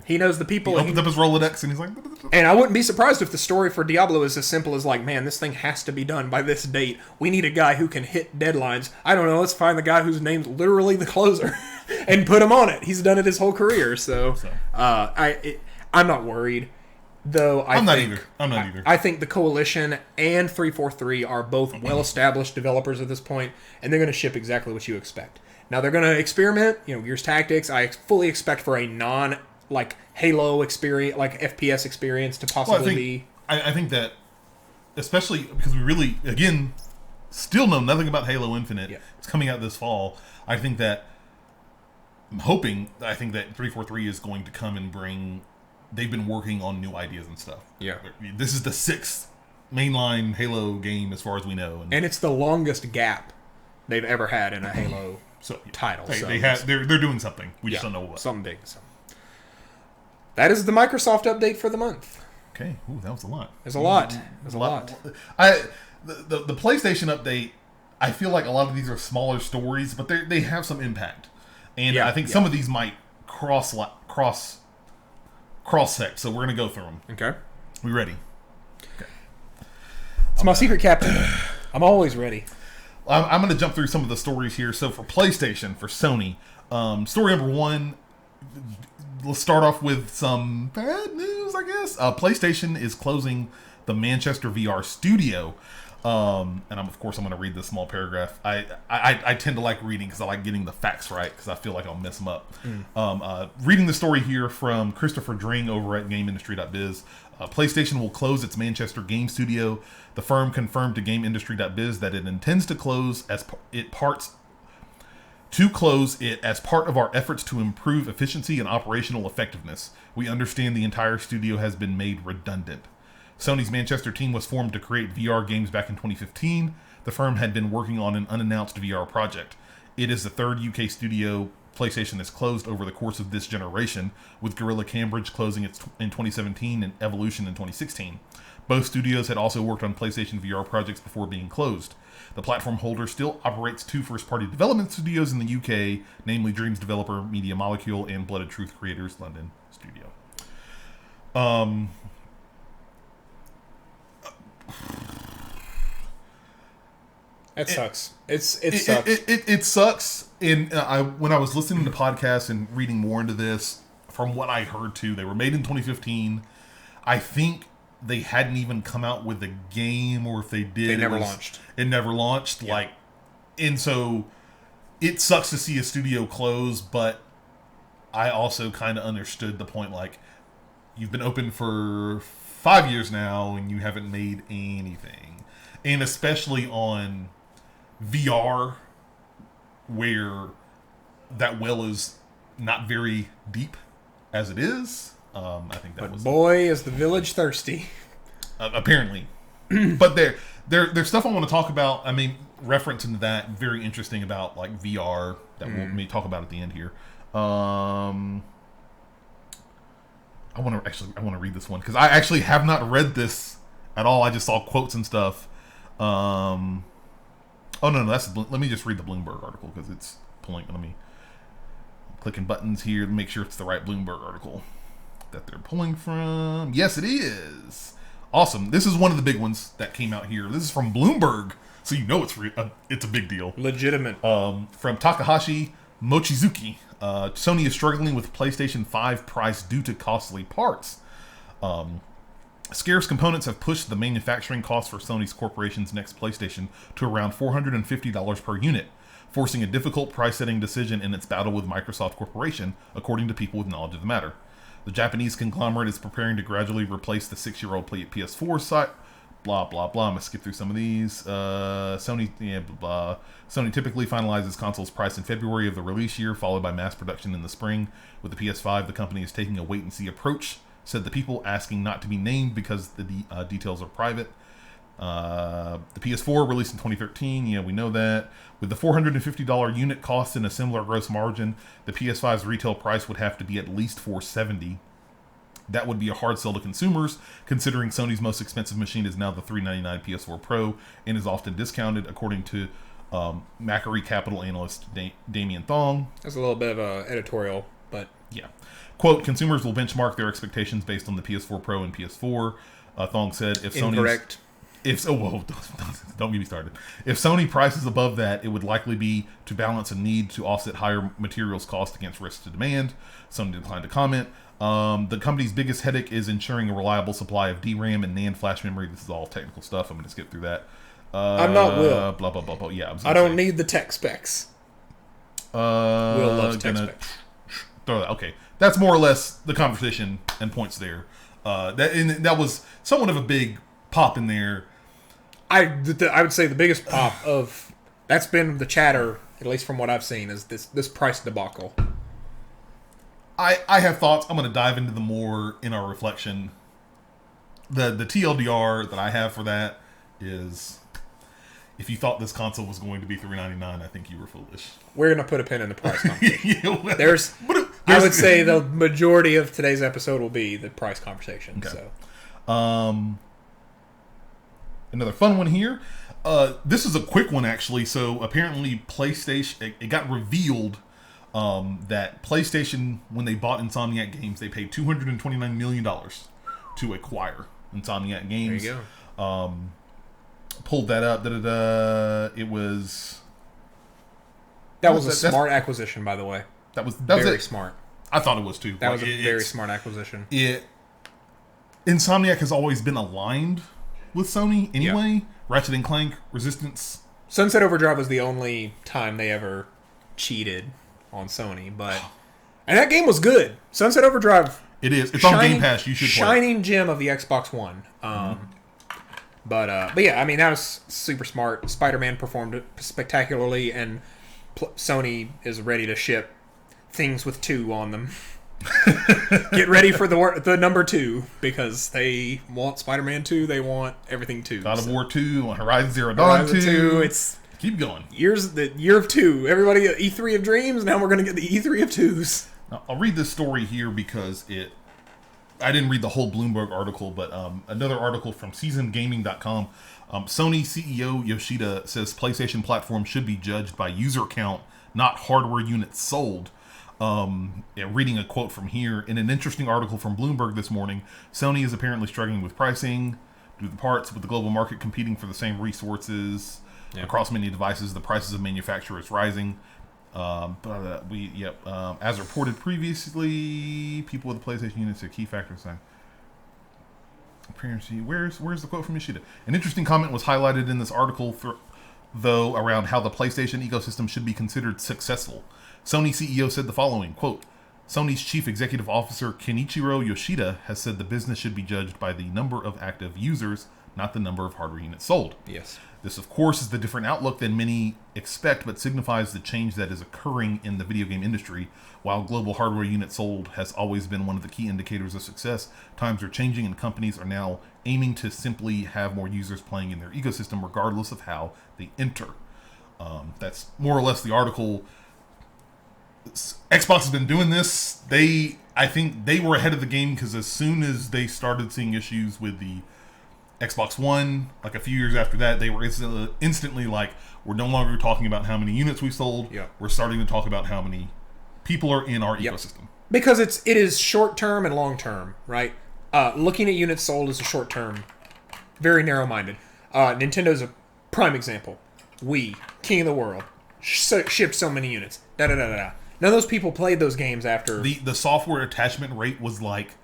He knows the people.
He opened up his Rolodex and he's like...
And I wouldn't be surprised if the story for Diablo is as simple as, like, man, this thing has to be done by this date. We need a guy who can hit deadlines. I don't know, let's find the guy whose name's literally the closer and put him on it. He's done it his whole career, so... I'm not worried. Though I'm not either. I think the Coalition and 343 are both well-established developers at this point, and they're going to ship exactly what you expect. Now they're going to experiment. Gears Tactics, I fully expect for a Halo experience, like FPS experience, to possibly be.
I think that, especially because we really, again, still know nothing about Halo Infinite. Yeah. It's coming out this fall. I think that 343 is going to come and bring. They've been working on new ideas and stuff.
Yeah.
This is the 6th mainline Halo game as far as we know.
And it's the longest gap they've ever had in a Halo title.
They're doing something. We just don't know what.
Something big. So. That is the Microsoft update for the month.
Okay. Ooh, that was a lot.
There's a lot.
The PlayStation update, I feel like a lot of these are smaller stories, but they have some impact. And I think some of these might cross-sect, so we're going to go through them.
Okay.
We ready?
Okay. It's my secret captain. I'm always ready.
I'm going to jump through some of the stories here. So for PlayStation, for Sony, story number 1, let's start off with some bad news, I guess. PlayStation is closing the Manchester VR studio. And I'm going to read this small paragraph. I tend to like reading because I like getting the facts right because I feel like I'll mess them up. Reading the story here from Christopher Dring over at GameIndustry.biz. PlayStation will close its Manchester game studio. The firm confirmed to GameIndustry.biz that it intends to close as part of our efforts to improve efficiency and operational effectiveness. We understand the entire studio has been made redundant. Sony's Manchester team was formed to create VR games back in 2015. The firm had been working on an unannounced VR project. It is the third UK studio PlayStation has closed over the course of this generation, with Guerrilla Cambridge closing in 2017 and Evolution in 2016. Both studios had also worked on PlayStation VR projects before being closed. The platform holder still operates 2 first-party development studios in the UK, namely Dreams Developer, Media Molecule, and Blooded Truth Creators London studio.
It sucks. It
sucks. It sucks. And when I was listening to podcasts and reading more into this, from what I heard too, they were made in 2015. I think they hadn't even come out with the game, or if they did,
It never launched.
Yeah. And so it sucks to see a studio close, but I also kind of understood the point. Like, you've been open for 5 years now, and you haven't made anything, and especially on VR, where that well is not very deep as it is. I think that
but boy, is the village thirsty.
Apparently. But there's stuff I want to talk about. I mean, referencing that, very interesting about like VR that we'll maybe talk about at the end here. I want to read this one because I actually have not read this at all. I just saw quotes and stuff. Oh no, let me just read the Bloomberg article because it's pulling. Let me clicking buttons here to make sure it's the right Bloomberg article that they're pulling from. Yes, it is. Awesome. This is one of the big ones that came out here. This is from Bloomberg, so you know it's a big deal.
Legitimate.
From Takahashi Mochizuki. Sony is struggling with PlayStation 5 price due to costly parts. Scarce components have pushed the manufacturing cost for Sony's corporation's next PlayStation to around $450 per unit, forcing a difficult price-setting decision in its battle with Microsoft Corporation, according to people with knowledge of the matter. The Japanese conglomerate is preparing to gradually replace the 6-year-old PS4 site. Blah, blah, blah. I'm going to skip through some of these. Sony typically finalizes consoles priced in February of the release year, followed by mass production in the spring. With the PS5, the company is taking a wait-and-see approach, said the people, asking not to be named because the details are private. The PS4 released in 2013. Yeah, we know that. With the $450 unit cost and a similar gross margin, the PS5's retail price would have to be at least $470. That would be a hard sell to consumers, considering Sony's most expensive machine is now the $399 PS4 Pro and is often discounted, according to Macquarie Capital analyst Damien Thong.
That's a little bit of an editorial, but
yeah. Quote, consumers will benchmark their expectations based on the PS4 Pro and PS4. Thong said, if Sony's...
Incorrect.
Don't get me started. If Sony prices above that, it would likely be to balance a need to offset higher materials cost against risks to demand. Sony declined to comment. The company's biggest headache is ensuring a reliable supply of DRAM and NAND flash memory. This is all technical stuff. I'm going to skip through that.
I'm not Will.
Blah, blah, blah, blah. Yeah,
I don't need the tech specs. Will loves tech specs.
Throw that. Okay. That's more or less the conversation and points there. That was somewhat of a big pop in there.
I would say the biggest pop of that's been the chatter, at least from what I've seen, is this price debacle.
I have thoughts. I'm going to dive into them more in our reflection. The TLDR that I have for that is, if you thought this console was going to be $399, I think you were foolish.
We're going to put a pin in the price conversation. I would say the majority of today's episode will be the price conversation. Okay. So.
Another fun one here. This is a quick one, actually. So apparently PlayStation, it got revealed that PlayStation, when they bought Insomniac Games, they paid $229 million to acquire Insomniac Games.
There you go.
Pulled that up. It was...
That was a smart acquisition, by the way.
That was
very smart.
I thought it was, too.
That was a very smart acquisition.
Insomniac has always been aligned with Sony anyway. Yeah. Ratchet & Clank, Resistance.
Sunset Overdrive was the only time they ever cheated on Sony, and that game was good. Sunset Overdrive.
It is. It's on Game Pass. You should play.
Shining gem of the Xbox One. But yeah, I mean, that was super smart. Spider-Man performed spectacularly, and Sony is ready to ship things with 2 on them. Get ready for the number 2, because they want Spider-Man 2. They want everything 2.
God of War 2, Horizon Zero Dawn 2.
It's
keep going.
The year of 2. Everybody E3 of dreams. Now we're going to get the E3 of 2s.
Now, I'll read this story here because I didn't read the whole Bloomberg article, but another article from SeasonedGaming.com. Sony CEO Yoshida says PlayStation platform should be judged by user count, not hardware units sold. Reading a quote from here, in an interesting article from Bloomberg this morning, Sony is apparently struggling with pricing due to the parts, with the global market competing for the same resources across many devices. The prices of manufacturers rising. As reported previously, people with the PlayStation units are key factors. Apparently, where's the quote from Yoshida? An interesting comment was highlighted in this article, though, around how the PlayStation ecosystem should be considered successful. Sony CEO said the following, quote, Sony's chief executive officer Kenichiro Yoshida has said the business should be judged by the number of active users, not the number of hardware units sold.
Yes.
This, of course, is the different outlook than many expect, but signifies the change that is occurring in the video game industry. While global hardware units sold has always been one of the key indicators of success, times are changing and companies are now aiming to simply have more users playing in their ecosystem regardless of how they enter. That's more or less the article. Xbox has been doing this. I think they were ahead of the game because as soon as they started seeing issues with the Xbox One, like a few years after that, they were instantly like, we're no longer talking about how many units we sold.
Yep.
We're starting to talk about how many people are in our ecosystem.
Because it is short term and long term, right? Looking at units sold is a short term, very narrow minded. Nintendo's a prime example. Wii, king of the world, shipped so many units. Da da da da. None of those people played those games after.
The software attachment rate was like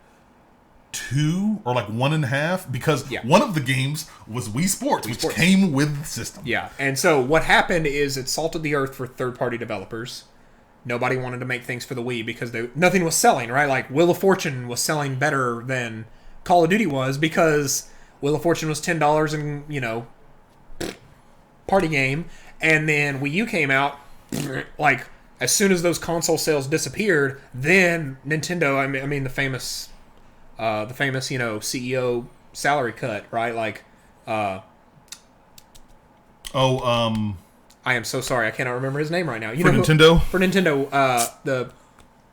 2 or like 1.5 because one of the games was Wii Sports, which came with the system.
Yeah, and so what happened is it salted the earth for third-party developers. Nobody wanted to make things for the Wii because nothing was selling, right? Like Wheel of Fortune was selling better than Call of Duty was because Wheel of Fortune was $10 and, party game. And then Wii U came out, like, as soon as those console sales disappeared, then Nintendo, I mean the famous, CEO salary cut, right? Like, I am so sorry, I cannot remember his name right now.
Nintendo?
For Nintendo,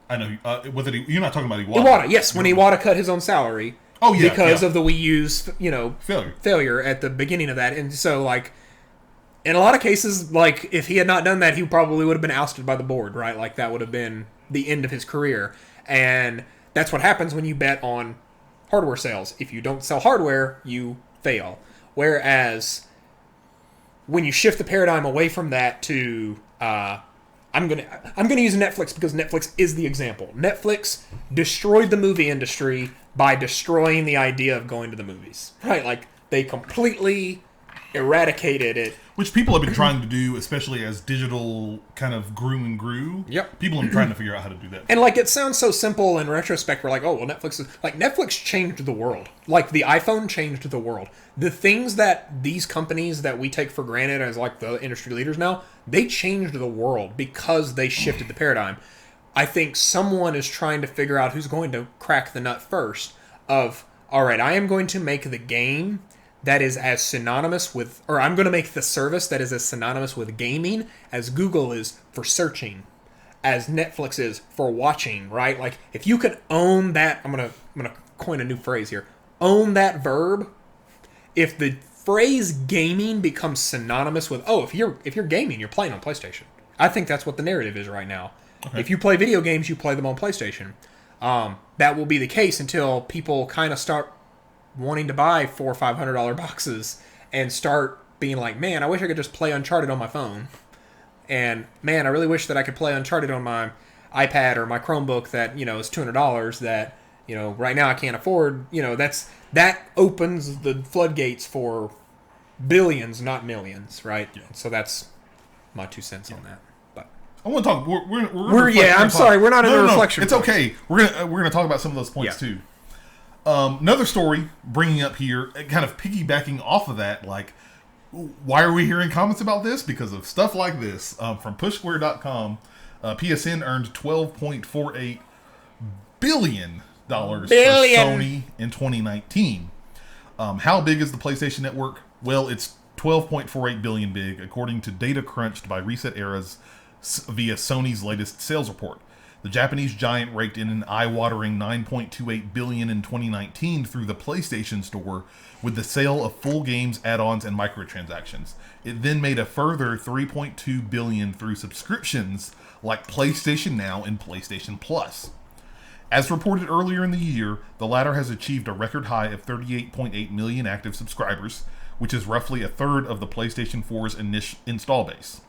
I know. You're not talking about Iwata.
Iwata, yes. When Iwata cut his own salary.
Oh, yeah.
Because of the Wii U's,
failure
at the beginning of that. And so, like, in a lot of cases, like, if he had not done that, he probably would have been ousted by the board, right? Like, that would have been the end of his career. And that's what happens when you bet on hardware sales. If you don't sell hardware, you fail. Whereas when you shift the paradigm away from that to I'm gonna use Netflix because Netflix is the example. Netflix destroyed the movie industry by destroying the idea of going to the movies. Right? Like they completely eradicated it.
Which people have been trying to do, especially as digital kind of grew.
Yep.
People have been trying to figure out how to do that.
And like it sounds so simple in retrospect. We're like, oh well, Netflix changed the world. Like the iPhone changed the world. The things that these companies that we take for granted as like the industry leaders now, they changed the world because they shifted the paradigm. I think someone is trying to figure out who's going to crack the nut first of, all right, I am going to make the game that is as synonymous with, or I'm going to make the service that is as synonymous with gaming as Google is for searching, as Netflix is for watching, right? Like, if you can own that, I'm going to coin a new phrase here, own that verb. If the phrase gaming becomes synonymous with, if you're gaming, you're playing on PlayStation. I think that's what the narrative is right now. Okay. If you play video games, you play them on PlayStation. That will be the case until people kind of start wanting to buy $400 or $500 boxes and start being like, man, I wish I could just play Uncharted on my phone. And man, I really wish that I could play Uncharted on my iPad or my Chromebook that, is $200 that, right now I can't afford. That opens the floodgates for billions, not millions, right? Yeah. So that's my 2 cents on that. But
I want to talk.
I'm sorry, we're not in a reflection.
It's okay. We're gonna talk about some of those points too. Another story bringing up here, kind of piggybacking off of that, like, why are we hearing comments about this? Because of stuff like this. From PushSquare.com, PSN earned $12.48 billion for Sony in 2019. How big is the PlayStation Network? Well, it's 12.48 billion big, according to data crunched by Reset Eras via Sony's latest sales report. The Japanese giant raked in an eye-watering $9.28 billion in 2019 through the PlayStation Store with the sale of full games, add-ons, and microtransactions. It then made a further $3.2 billion through subscriptions like PlayStation Now and PlayStation Plus. As reported earlier in the year, the latter has achieved a record high of 38.8 million active subscribers, which is roughly a third of the PlayStation 4's install base.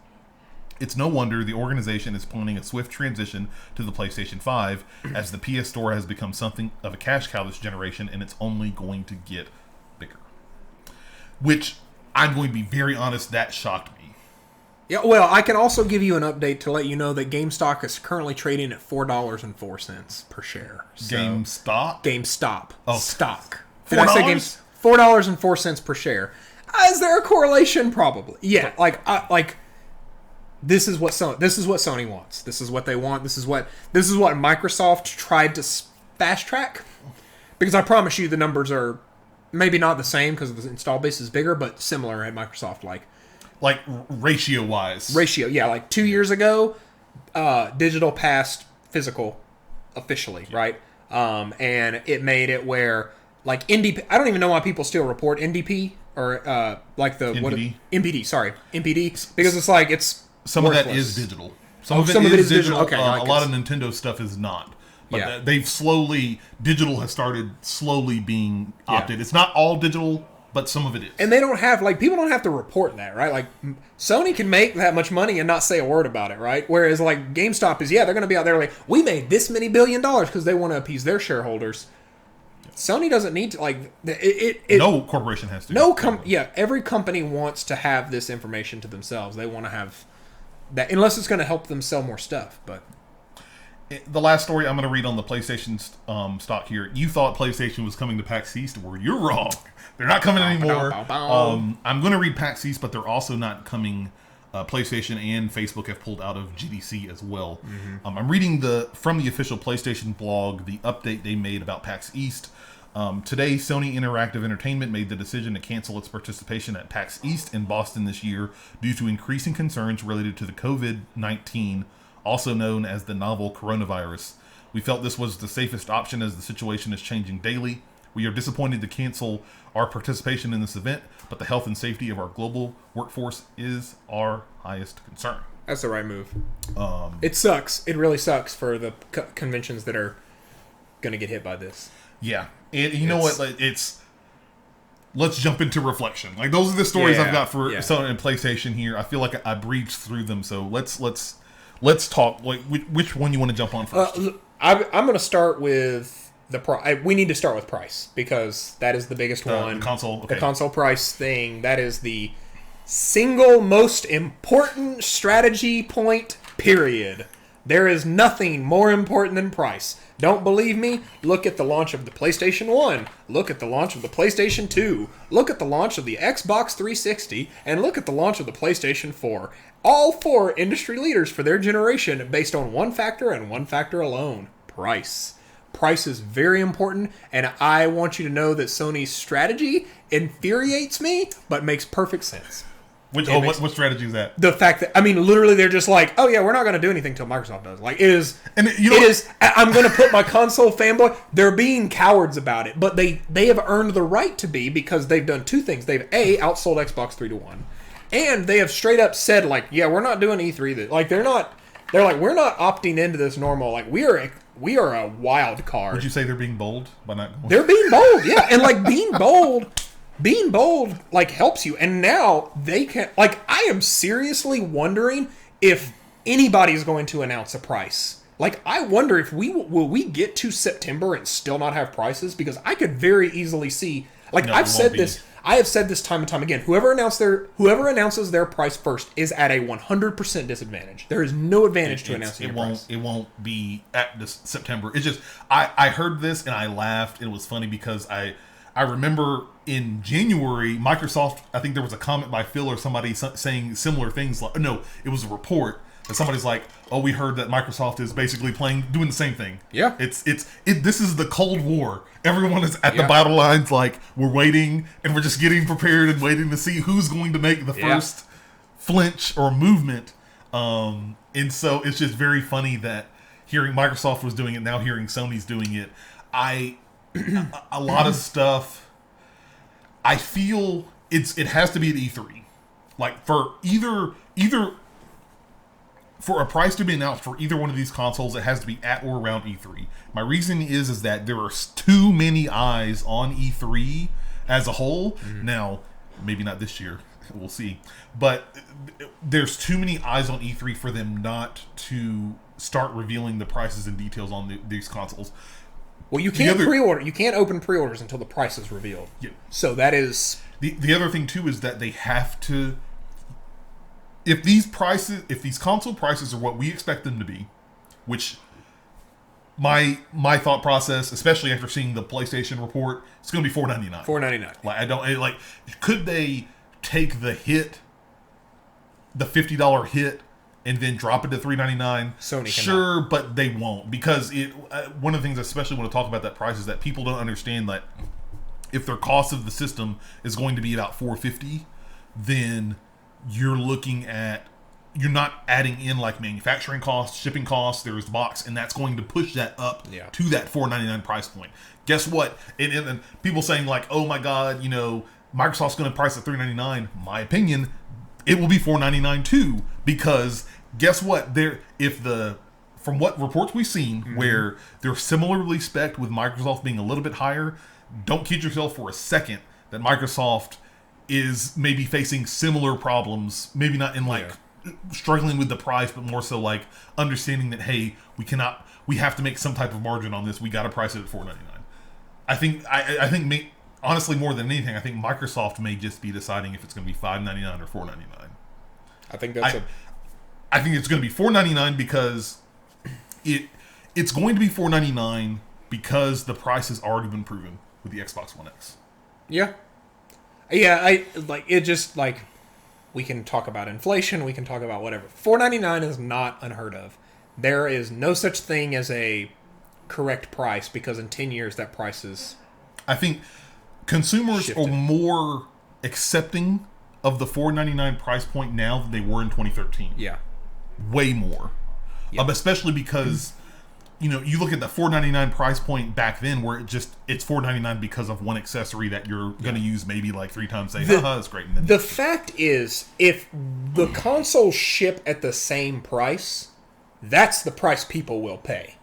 It's no wonder the organization is planning a swift transition to the PlayStation 5, as the PS Store has become something of a cash cow this generation, and it's only going to get bigger. Which, I'm going to be very honest, that shocked me.
Yeah, well, I can also give you an update to let you know that GameStop is currently trading at $4.04 per share. So,
GameStop?
GameStop.
Oh.
Stock.
Did I say
$4.04 per share. Is there a correlation? Probably. Yeah. This is what Sony wants. This is what they want. This is what Microsoft tried to fast track. Because I promise you, the numbers are maybe not the same because the install base is bigger, but similar at Microsoft.
Like ratio wise.
Yeah. Like 2 years ago, digital passed physical officially, right? And it made it where like NDP. I don't even know why people still report NDP or like the
NPD.
NPD because it's like it's
some
worthless.
of that is digital.
Some of it is digital. Okay,
a lot of Nintendo stuff is not. But digital has started slowly being opted. Yeah. It's not all digital, but some of it is.
And they don't have, people don't have to report that, right? Like, Sony can make that much money and not say a word about it, right? Whereas, like, GameStop is, they're going to be out there like, we made this many $1 billion because they want to appease their shareholders. Sony doesn't need to,
no corporation has to.
Every company wants to have this information to themselves. They want to have that, unless it's going to help them sell more stuff, but...
The last story I'm going to read on the PlayStation stock here. You thought PlayStation was coming to PAX East. Well, you're wrong. They're not coming anymore. I'm going to read PAX East, but they're also not coming. PlayStation and Facebook have pulled out of GDC as well. Mm-hmm. I'm reading from the official PlayStation blog the update they made about PAX East. Today, Sony Interactive Entertainment made the decision to cancel its participation at PAX East in Boston this year due to increasing concerns related to the COVID-19, also known as the novel coronavirus. We felt this was the safest option as the situation is changing daily. We are disappointed to cancel our participation in this event, but the health and safety of our global workforce is our highest concern.
That's the right move. It sucks. It really sucks for the conventions that are going to get hit by this.
Yeah. You know what? Let's jump into reflection. Like, those are the stories I've got for Sony and PlayStation here. I feel like I breezed through them, so let's talk. Like, which one you want to jump on first?
I'm going to start with the price. We need to start with price because that is the biggest one.
The console. Okay.
The console price thing. That is the single most important strategy point, period. There is nothing more important than price. Don't believe me? Look at the launch of the PlayStation 1. Look at the launch of the PlayStation 2. Look at the launch of the Xbox 360. And look at the launch of the PlayStation 4. All four industry leaders for their generation based on one factor and one factor alone. Price. Price is very important, and I want you to know that Sony's strategy infuriates me, but makes perfect sense.
What strategy is that?
The fact that, literally they're just like, oh yeah, we're not going to do anything until Microsoft does. Like, I'm going to put my console fanboy, they're being cowards about it, but they have earned the right to be because they've done two things. They've, outsold Xbox 3-1, and they have straight up said, like, yeah, we're not doing E3. They're like, we're not opting into this normal, like, we are a wild card.
Would you say they're being bold by not going?
They're being bold, yeah. And, like, being bold, like, helps you. And now they can, like, I am seriously wondering if anybody's going to announce a price. Like, I wonder if will we get to September and still not have prices? Because I could very easily see, like, I have said this time and time again. Whoever announces their price first is at a 100% disadvantage. There is no advantage to announcing your price.
It won't be at this September. It's just I heard this and I laughed. It was funny because I remember in January, Microsoft, I think there was a comment by Phil or somebody saying similar things. Like, no, it was a report that somebody's like, oh, we heard that Microsoft is basically doing the same thing.
Yeah.
This is the Cold War. Everyone is at the battle lines, like, we're waiting and we're just getting prepared and waiting to see who's going to make the first flinch or movement. And so it's just very funny that hearing Microsoft was doing it, now hearing Sony's doing it. A lot of stuff, I feel it has to be at E3. Like, for either for a price to be announced for either one of these consoles, it has to be at or around E3. My reasoning is that there are too many eyes on E3 as a whole. Mm-hmm. Now, maybe not this year, we'll see. But there's too many eyes on E3 for them not to start revealing the prices and details on these consoles.
Well, you can't pre-order. You can't open pre-orders until the price is revealed. Yeah. So that is...
The other thing, too, is that they have to... If these console prices are what we expect them to be, which my thought process, especially after seeing the PlayStation report, it's going to be $499.
$499.
Like could they take the hit, the $50 hit, and then drop it to $399?
Sony
sure,
cannot.
But they won't, because one of the things I especially want to talk about that price is that people don't understand that if their cost of the system is going to be about $450, then you're not adding in like manufacturing costs, shipping costs, there's box, and that's going to push that up to that $499 price point. Guess what? And people saying like, oh my God, Microsoft's going to price at $399. My opinion, it will be $499 too, because guess what? From what reports we've seen, where they're similarly spec'd with Microsoft being a little bit higher, don't kid yourself for a second that Microsoft is maybe facing similar problems, maybe not in struggling with the price, but more so like understanding that, hey, we have to make some type of margin on this. We got to price it at $499. I think honestly, more than anything, I think Microsoft may just be deciding if it's going to be $599 or $499.
I think
I think it's going to be $499 because it's going to be $499 because the price has already been proven with the Xbox One X.
Yeah. We can talk about inflation, we can talk about whatever. $499 is not unheard of. There is no such thing as a correct price, because in 10 years that price is...
I think consumers shifted. Are more accepting of the $499 price point now than they were in 2013.
Yeah.
Way more. Yeah. Especially because... you look at the $499 price point back then, where it's $499 because of one accessory that you're going to use maybe like 3 times. Say, that's great. And then
the fact is, if the consoles ship at the same price, that's the price people will pay.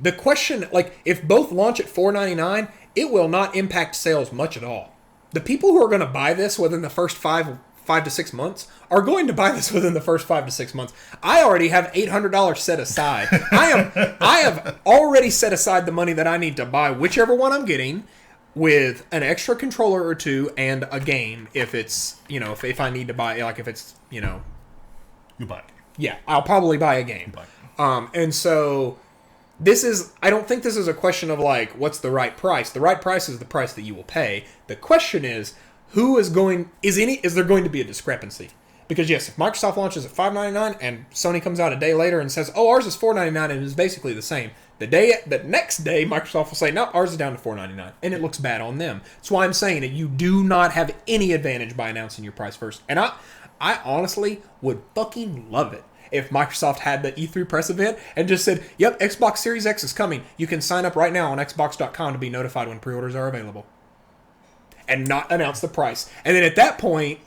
The question, if both launch at $499, it will not impact sales much at all. The people who are going to buy this within the first 5 to 6 months are going to buy this within the first 5 to 6 months. I already have $800 set aside. I have already set aside the money that I need to buy whichever one I'm getting, with an extra controller or two and a game if it's, if I need to buy, if it's,
You buy it.
Yeah, I'll probably buy a game. And so I don't think this is a question of what's the right price. The right price is the price that you will pay. The question is, is there going to be a discrepancy? Because yes, if Microsoft launches at $599 and Sony comes out a day later and says, oh, ours is $499 and is basically the same, the next day Microsoft will say, no, ours is down to $499, and it looks bad on them. That's why I'm saying that you do not have any advantage by announcing your price first. And I honestly would fucking love it if Microsoft had the E3 press event and just said, yep, Xbox Series X is coming. You can sign up right now on Xbox.com to be notified when pre-orders are available. And not announce the price. And then at that point...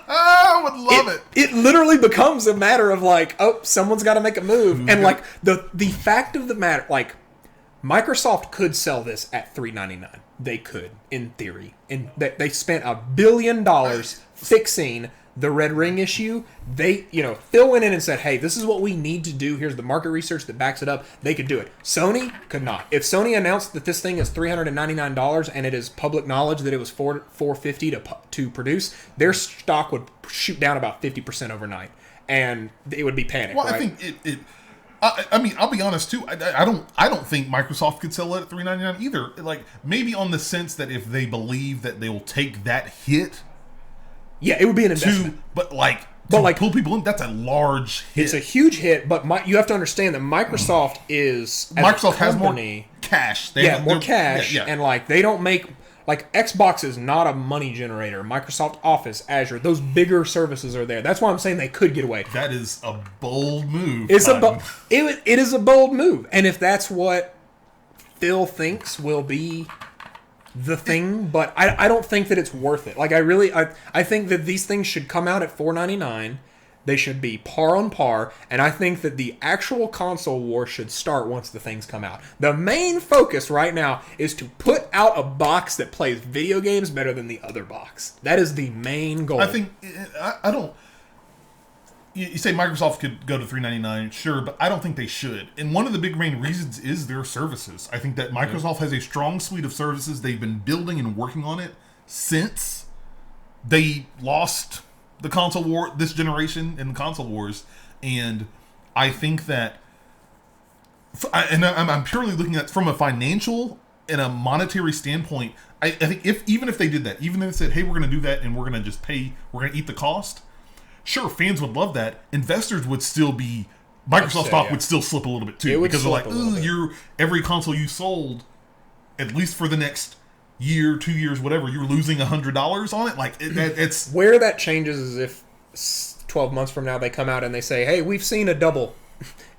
I would love it.
It literally becomes a matter of someone's got to make a move. And the fact of the matter, Microsoft could sell this at $399. They could, in theory. And they spent $1 billion fixing the Red Ring issue. Phil went in and said, hey, this is what we need to do. Here's the market research that backs it up. They could do it. Sony could not. If Sony announced that this thing is $399 and it is public knowledge that it was $450 to produce, their stock would shoot down about 50% overnight, and it would be panic.
Well,
right?
I think I'll be honest too. I don't think Microsoft could sell it at $399 either. Maybe on the sense that if they believe that they will take that hit.
Yeah, it would be an investment.
But pull people in, that's a large hit.
It's a huge hit, but you have to understand that Microsoft
has more cash.
They have more cash, and they don't make Xbox is not a money generator. Microsoft Office, Azure, those bigger services are there. That's why I'm saying they could get away.
That is a bold move.
It is a bold move, and if that's what Phil thinks will be the thing, but I don't think that it's worth it. I think that these things should come out at $499. They should be par on par, and I think that the actual console war should start once the things come out. The main focus right now is to put out a box that plays video games better than the other box. That is the main goal.
I think I don't. You say Microsoft could go to $399, sure, but I don't think they should. And one of the big main reasons is their services. I think that Microsoft has a strong suite of services. They've been building and working on it since they lost the console war, this generation in the console wars. And I think that I'm purely looking at from a financial and a monetary standpoint. I think even if they did that, even if they said, hey, we're going to do that and we're going to just pay, we're going to eat the cost. Sure, fans would love that. Investors would still be, Microsoft stock would still slip a little bit too, because they're like, ooh, every console you sold, at least for the next year, 2 years, whatever, you're losing $100 on it. Like it's
where that changes is if 12 months from now they come out and they say, hey, we've seen a double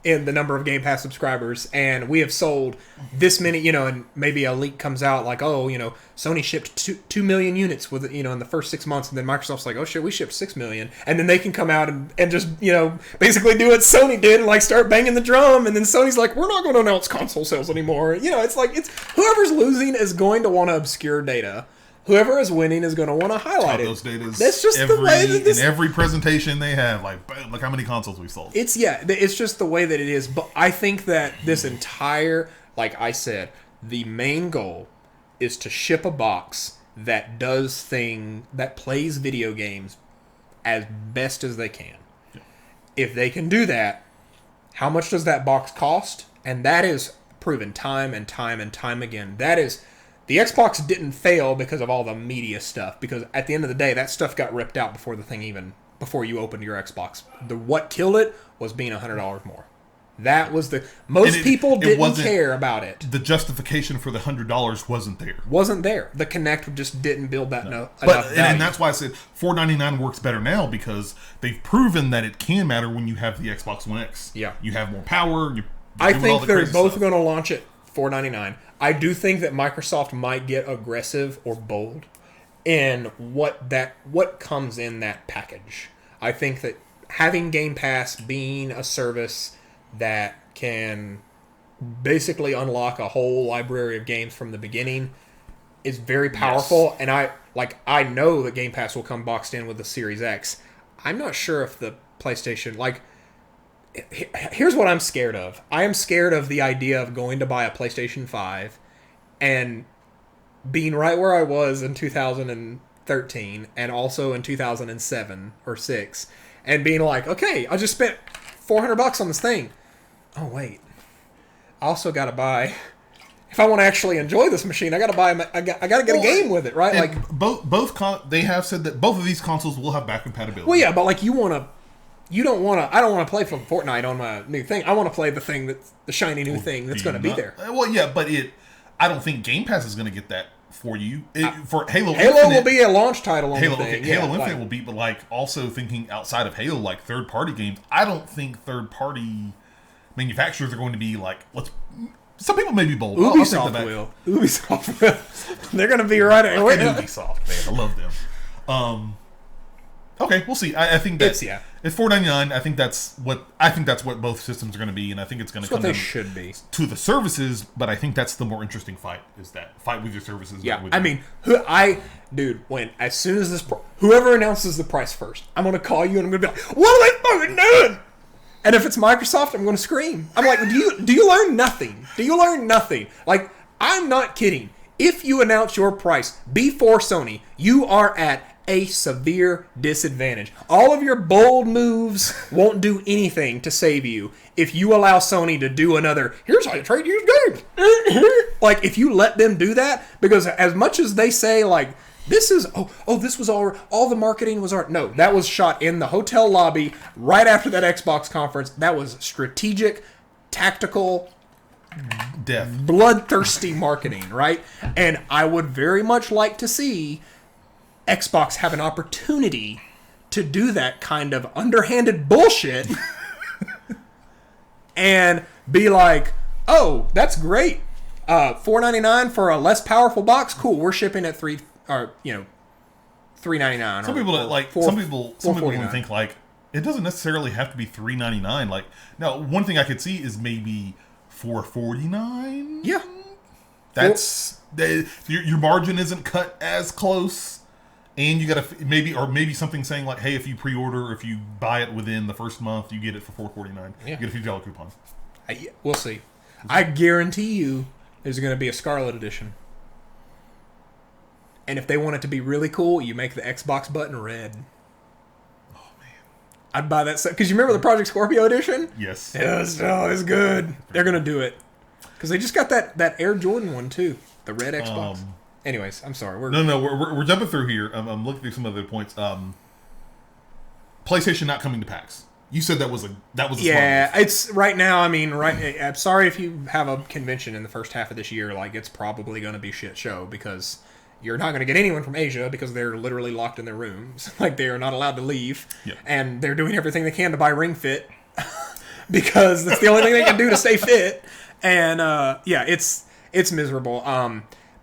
in the number of Game Pass subscribers, and we have sold this many, and maybe a leak comes out like, oh, Sony shipped 2 million units with, in the first 6 months, and then Microsoft's like, oh shit, we shipped 6 million, and then they can come out and just, basically do what Sony did and like start banging the drum, and then Sony's like, we're not going to announce console sales anymore. It's like, whoever's losing is going to want to obscure data. Whoever is winning is going to want to highlight it.
Those datas.
That's just the way that this...
In every presentation they have, like, bam, look how many consoles we sold.
It's just the way that it is. But I think that this entire, like I said, the main goal is to ship a box that that plays video games as best as they can. Yeah. If they can do that, how much does that box cost? And that is proven time and time and time again. That is... The Xbox didn't fail because of all the media stuff, because at the end of the day, that stuff got ripped out before you opened your Xbox. What killed it was being $100 more. That was people didn't care about it.
The justification for the $100 wasn't there.
Wasn't there. The Kinect just didn't build that enough
and that's why I said $499 works better now, because they've proven that it can matter when you have the Xbox One X.
Yeah.
You have more power.
I think they're both going to launch it $499. I do think that Microsoft might get aggressive or bold in what comes in that package. I think that having Game Pass being a service that can basically unlock a whole library of games from the beginning is very powerful. Yes. And I know that Game Pass will come boxed in with the Series X. I'm not sure if the PlayStation, here's what I'm scared of. I am scared of the idea of going to buy a PlayStation 5 and being right where I was in 2013 and also in 2007 or 6 and being like, okay, I just spent $400 on this thing. Oh, wait. I also got to buy... If I want to actually enjoy this machine, I got to buy. I got to get a game with it, right? Like
they have said that both of these consoles will have back compatibility.
Well, yeah, but like I don't want to play from Fortnite on my new thing. I want to play the thing the shiny new thing that's going to be there.
Well, yeah, but I don't think Game Pass is going to get that for you. For Halo
Infinite, will be a launch title on the thing.
Halo Infinite will be, but also thinking outside of Halo, like third-party games, I don't think third-party manufacturers are going to be like, some people may be bold.
Ubisoft will. They're going to be right at
Ubisoft, man. I love them. Okay, we'll see. I think that's it's $4.99. I think that's what both systems are going to be, and I think it's going to come
what they should be
to the services. But I think that's the more interesting fight, is that fight with your services.
Yeah, as soon as whoever announces the price first, I'm going to call you and I'm going to be like, what are they fucking doing? And if it's Microsoft, I'm going to scream. I'm like, do you learn nothing? Do you learn nothing? Like, I'm not kidding. If you announce your price before Sony, you are at a severe disadvantage. All of your bold moves won't do anything to save you if you allow Sony to do another, here's how you trade used games. Like, if you let them do that, because as much as they say, like, this is, this was all the marketing was art. No, that was shot in the hotel lobby right after that Xbox conference. That was strategic, tactical, bloodthirsty marketing, right? And I would very much like to see Xbox have an opportunity to do that kind of underhanded bullshit and be like, oh, that's great. $4.99 for a less powerful box. Cool. We're shipping at $3.99.
Some people think like it doesn't necessarily have to be $3.99. Like, now, one thing I could see is maybe $4.49.
Yeah,
that's your margin isn't cut as close, and you got to maybe something saying like, hey, if you pre-order, if you buy it within the first month, you get it for $4.49. Yeah. You get a $50 coupon.
We'll see. I guarantee you, there's going to be a Scarlet Edition. And if they want it to be really cool, you make the Xbox button red.
Oh, man.
I'd buy that set. Because you remember the Project Scorpio edition?
Yes.
It's good. They're going to do it. Because they just got that Air Jordan one, too. The red Xbox. Anyways, I'm sorry.
We're jumping through here. I'm looking through some other points. PlayStation not coming to PAX. You said that was a smart move.
It's right now. I mean, I'm sorry if you have a convention in the first half of this year. Like, it's probably going to be shit show because you're not going to get anyone from Asia because they're literally locked in their rooms. Like, they are not allowed to leave, and they're doing everything they can to buy Ring Fit because that's the only thing they can do to stay fit. And it's miserable.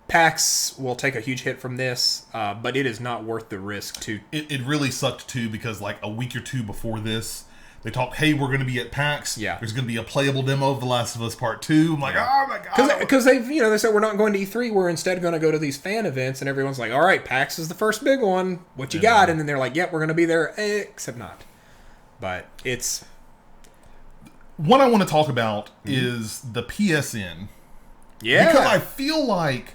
PAX will take a huge hit from this, but it is not worth the risk to.
It really sucked too because like a week or two before this, they talked, hey, we're going to be at PAX.
Yeah.
There's going to be a playable demo of The Last of Us Part 2. I'm like, oh my God.
Because they said we're not going to E3. We're instead going to go to these fan events. And everyone's like, all right, PAX is the first big one. What you got? And then they're like, yep, we're going to be there, except not. But it's...
What I want to talk about is the PSN.
Yeah.
Because I feel like,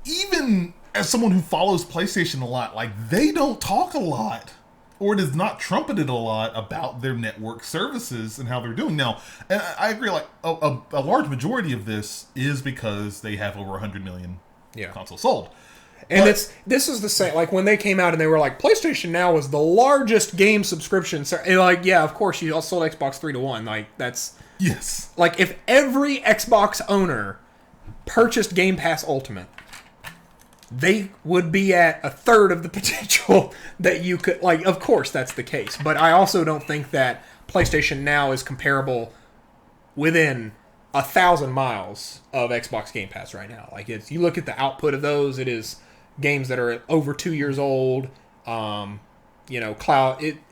even as someone who follows PlayStation a lot, like, they don't talk a lot. Or it is not trumpeted a lot about their network services and how they're doing. Now, and I agree, like, a large majority of this is because they have over 100 million consoles sold.
And this is the same, like, when they came out and they were like, PlayStation Now is the largest game subscription. And like, yeah, of course, you sold Xbox 3-1. Like, that's...
Yes.
Like, if every Xbox owner purchased Game Pass Ultimate, they would be at a third of the potential that you could... Like, of course, that's the case. But I also don't think that PlayStation Now is comparable within 1,000 miles of Xbox Game Pass right now. Like, it's... You look at the output of those, it is games that are over 2 years old. Cloud...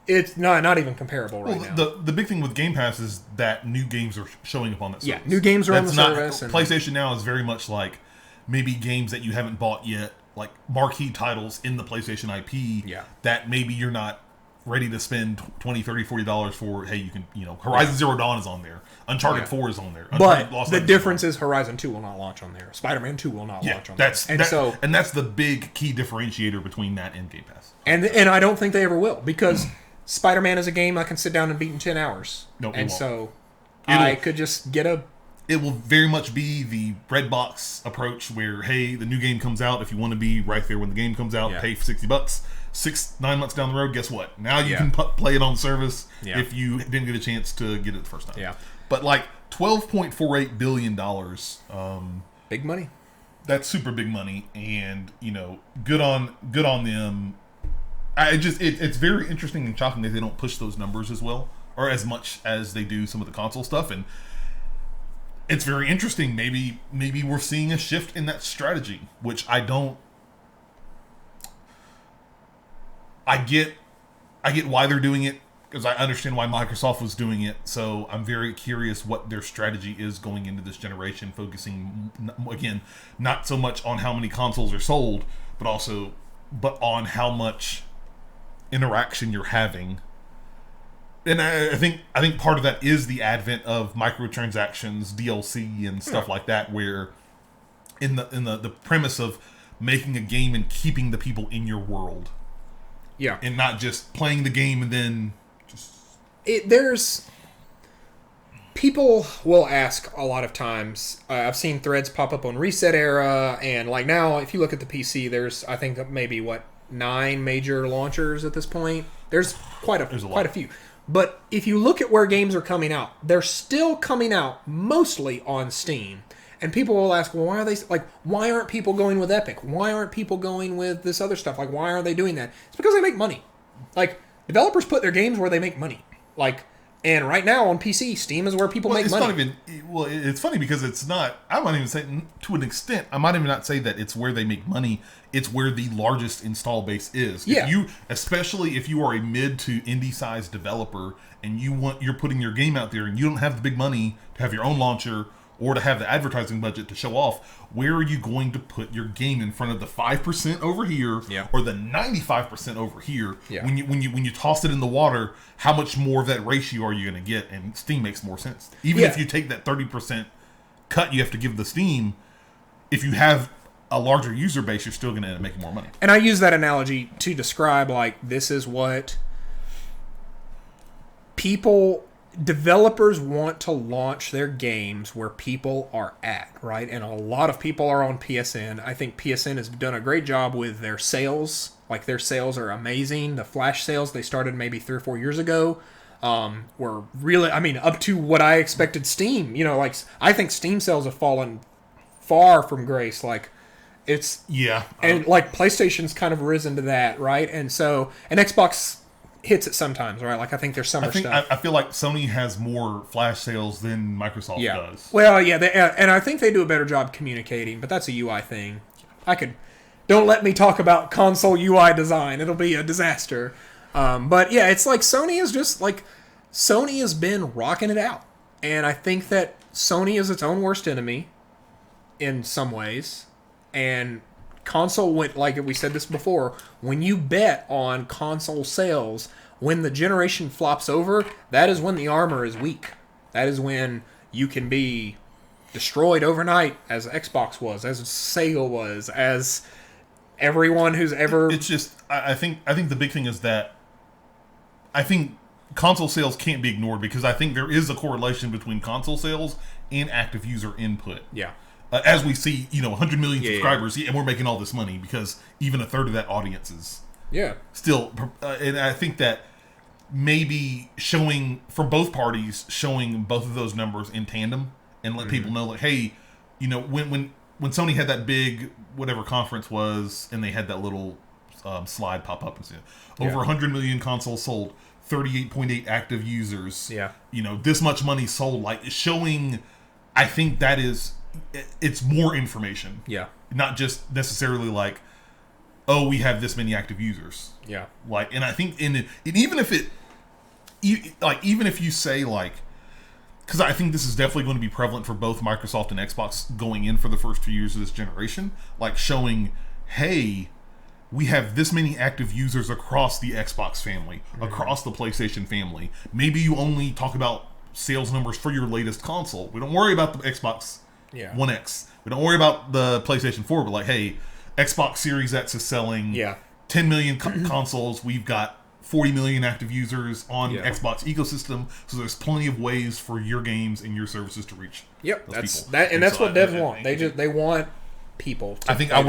It's not even comparable right now.
The big thing with Game Pass is that new games are showing up on that service.
Yeah, new games are on the service.
PlayStation Now is very much like... maybe games that you haven't bought yet, like marquee titles in the PlayStation IP, that maybe you're not ready to spend $20, $30, $40 for. Hey, you can, Horizon Zero Dawn is on there. Uncharted 4 is on there.
But the difference is Horizon 2 will not launch on there. Spider-Man 2 will not launch on there.
And that's the big key differentiator between that and Game Pass.
And I don't think they ever will, because Spider-Man is a game I can sit down and beat in 10 hours.
No,
and so I could just get a...
It will very much be the red box approach where, hey, the new game comes out. If you want to be right there when the game comes out, pay $60. 6-9 months down the road, guess what? Now you can play it on service if you didn't get a chance to get it the first time.
Yeah.
But like $12.48 billion.
Big money.
That's super big money, and good on them. It's very interesting and shocking that they don't push those numbers as well or as much as they do some of the console stuff. And it's very interesting. Maybe we're seeing a shift in that strategy, which I get why they're doing it, because I understand why Microsoft was doing it. So I'm very curious what their strategy is going into this generation, focusing again not so much on how many consoles are sold, but on how much interaction you're having. And I think part of that is the advent of microtransactions, DLC, and stuff like that, where in the premise of making a game and keeping the people in your world, and not just playing the game and then just
there's people will ask a lot of times. I've seen threads pop up on Reset Era, and like now, if you look at the PC, there's I think maybe 9 major launchers at this point. There's quite a few. But if you look at where games are coming out, they're still coming out mostly on Steam. And people will ask, well, why aren't people going with Epic? Why aren't people going with this other stuff? Like, why aren't they doing that? It's because they make money. Like, developers put their games where they make money. Like, and right now on PC, Steam is where people make money.
It's funny because it's not, I might even say, to an extent, I might even not say that it's where they make money. It's where the largest install base is.
Yeah.
Especially if you are a mid to indie sized developer and you're putting your game out there and you don't have the big money to have your own launcher or to have the advertising budget to show off, where are you going to put your game in front of the 5% over here or the 95% over here?
Yeah.
When you toss it in the water, how much more of that ratio are you going to get? And Steam makes more sense. Even if you take that 30% cut you have to give the Steam, if you have a larger user base, you're still going to end up making more money.
And I use that analogy to describe, like, this is what developers want to launch their games where people are at, right? And a lot of people are on PSN. I think PSN has done a great job with their sales. Like, their sales are amazing. The flash sales, they started maybe 3 or 4 years ago, were really, I mean, up to what I expected Steam. You know, like, I think Steam sales have fallen far from grace. Like, it's...
Yeah.
And, like, PlayStation's kind of risen to that, right? And so... And Xbox hits it sometimes, right? Like, I think there's summer stuff.
I feel like Sony has more flash sales than Microsoft does.
Well, yeah, and I think they do a better job communicating, but that's a UI thing. Don't let me talk about console UI design. It'll be a disaster. But yeah, it's like Sony has been rocking it out. And I think that Sony is its own worst enemy in some ways. And console went, like we said this before, when you bet on console sales, when the generation flops over, that is when the armor is weak. That is when you can be destroyed overnight, as Xbox was, as Sega was, as everyone who's ever...
It's just, I think the big thing is that I think console sales can't be ignored, because I think there is a correlation between console sales and active user input.
Yeah.
As we see, 100 million subscribers, and we're making all this money because even a third of that audience is still... and I think that maybe showing, from both parties, showing both of those numbers in tandem and let people know, like, hey, when Sony had that big, whatever conference was, and they had that little slide pop up and say, over 100 million consoles sold, 38.8 active users, this much money sold, like, showing, I think that is... It's more information. Yeah. Not just necessarily like, oh, we have this many active users. Yeah. Like, and I think even if you say, like, because I think this is definitely going to be prevalent for both Microsoft and Xbox going in for the first 2 years of this generation, like showing, hey, we have this many active users across the Xbox family, across the PlayStation family. Maybe you only talk about sales numbers for your latest console. We don't worry about the Xbox One X. We don't worry about the PlayStation 4, but like, hey, Xbox Series X is selling 10 million consoles. We've got 40 million active users on Xbox ecosystem, so there's plenty of ways for your games and your services to reach those people.
That's what devs want. They want people.
I think I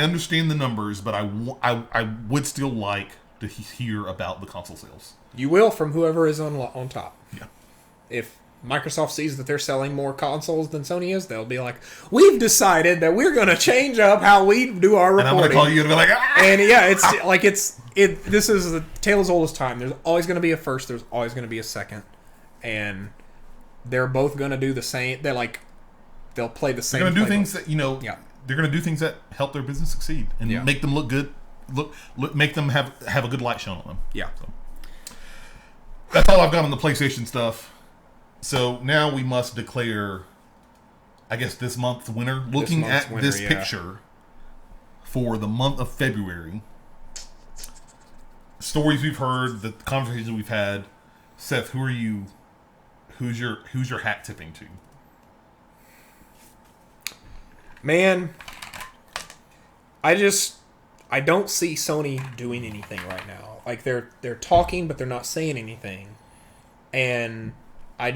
understand the numbers, but I would still like to hear about the console sales.
You will, from whoever is on top. Yeah. If Microsoft sees that they're selling more consoles than Sony is, they'll be like, we've decided that we're going to change up how we do our reporting. And I'm going to call you and be like, ah! And yeah, it's like, this is the tale as old as time. There's always going to be a first, there's always going to be a second. And they're both going to do the same. They'll play the same.
They're going to do things that, they're going to do things that help their business succeed and make them look good, make them have a good light shown on them. Yeah. So, that's all I've got on the PlayStation stuff. So now we must declare, I guess, this month's winner. Looking at this picture for the month of February, stories we've heard, the conversations we've had. Seth, who are you? Who's your hat tipping to?
Man, I don't see Sony doing anything right now. Like, they're talking, but they're not saying anything, and I'm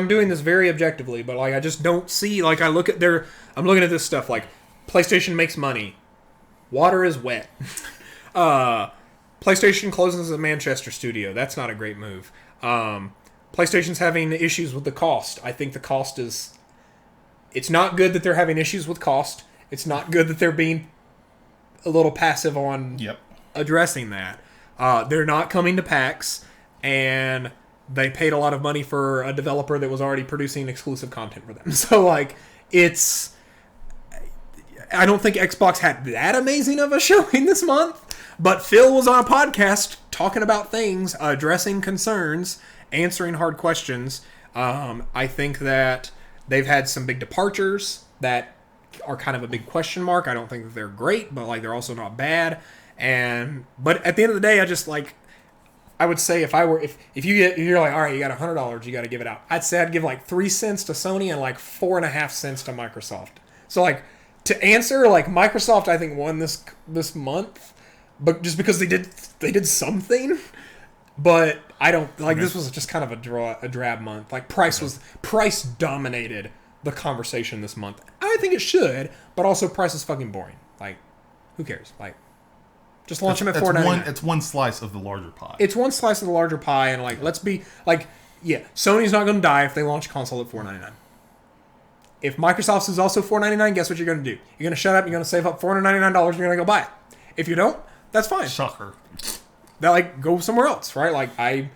doing this very objectively, but like I just don't see, like I'm looking at this stuff like PlayStation makes money, water is wet, PlayStation closes a Manchester studio. That's not a great move. PlayStation's having issues with the cost. I think the cost is, it's not good that they're having issues with cost. It's not good that they're being a little passive on addressing that. They're not coming to PAX, and they paid a lot of money for a developer that was already producing exclusive content for them. So, like, I don't think Xbox had that amazing of a showing this month, but Phil was on a podcast talking about things, addressing concerns, answering hard questions. I think that they've had some big departures that are kind of a big question mark. I don't think that they're great, but like they're also not bad. But at the end of the day, I would say if you're like, all right, you got $100, you got to give it out. I'd say I'd give like 3 cents to Sony and like 4.5 cents to Microsoft. So like to answer, like Microsoft, I think won this month, but just because they did something. But I don't like this was just kind of a drab month. Like price dominated the conversation this month. I think it should, but also price is fucking boring. Like, who cares? Like, just launch them at $4.99.
It's one slice of the larger pie.
It's one slice of the larger pie, and like, let's be like, yeah, Sony's not going to die if they launch a console at $4.99. If Microsoft's is also $4.99, guess what you're going to do? You're going to shut up. You're going to save up $499. You're going to go buy it. If you don't, that's fine.
Shocker.
That like go somewhere else, right? Like I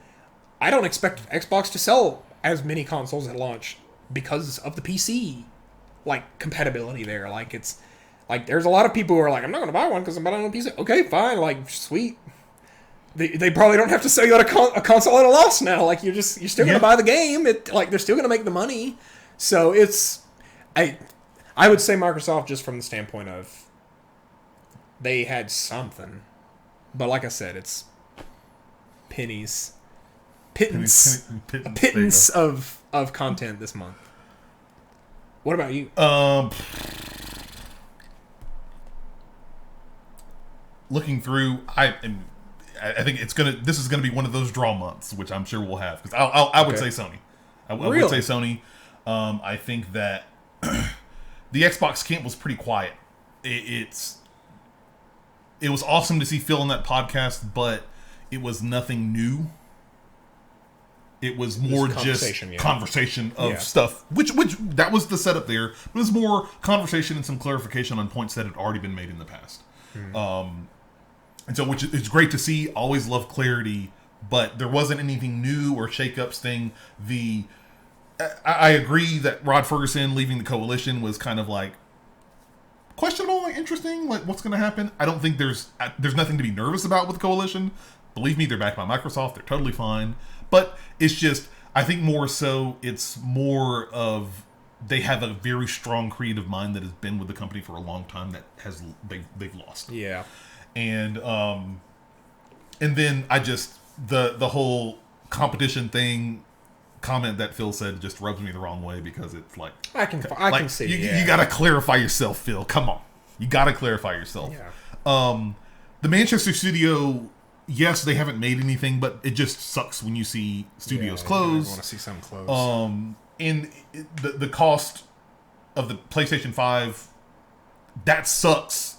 don't expect Xbox to sell as many consoles at launch because of the PC like compatibility there. Like it's like there's a lot of people who are like, I'm not going to buy one because I'm buying on a PC. Okay, fine, like sweet. They probably don't have to sell you a console at a loss now. Like you're still going to buy the game. Like they're still going to make the money. So it's I would say Microsoft just from the standpoint of they had something, but like I said, it's pittance of content this month. What about you?
Looking through, I think this is gonna be one of those draw months, which I'm sure we'll have because I would say Sony. I would say Sony. I think that the Xbox camp was pretty quiet. It was awesome to see Phil on that podcast, but it was nothing new. It was more just conversation of stuff, which that was the setup there. It was more conversation and some clarification on points that had already been made in the past. And so, which is great to see. Always love clarity, but there wasn't anything new or shakeups thing. I agree that Rod Fergusson leaving the coalition was kind of like questionable, like interesting, like what's going to happen. I don't think there's nothing to be nervous about with the coalition. Believe me, they're backed by Microsoft. They're totally fine. But it's just, I think more so, it's more of they have a very strong creative mind that has been with the company for a long time that they've lost.
Yeah.
And then I just the whole competition thing comment that Phil said just rubs me the wrong way because it's like
I can see
you got to clarify yourself, Phil. Come on, you got to clarify yourself.
Yeah.
The Manchester studio, yes, they haven't made anything, but it just sucks when you see studios close.
I want to see some close.
And the cost of the PlayStation 5, that sucks.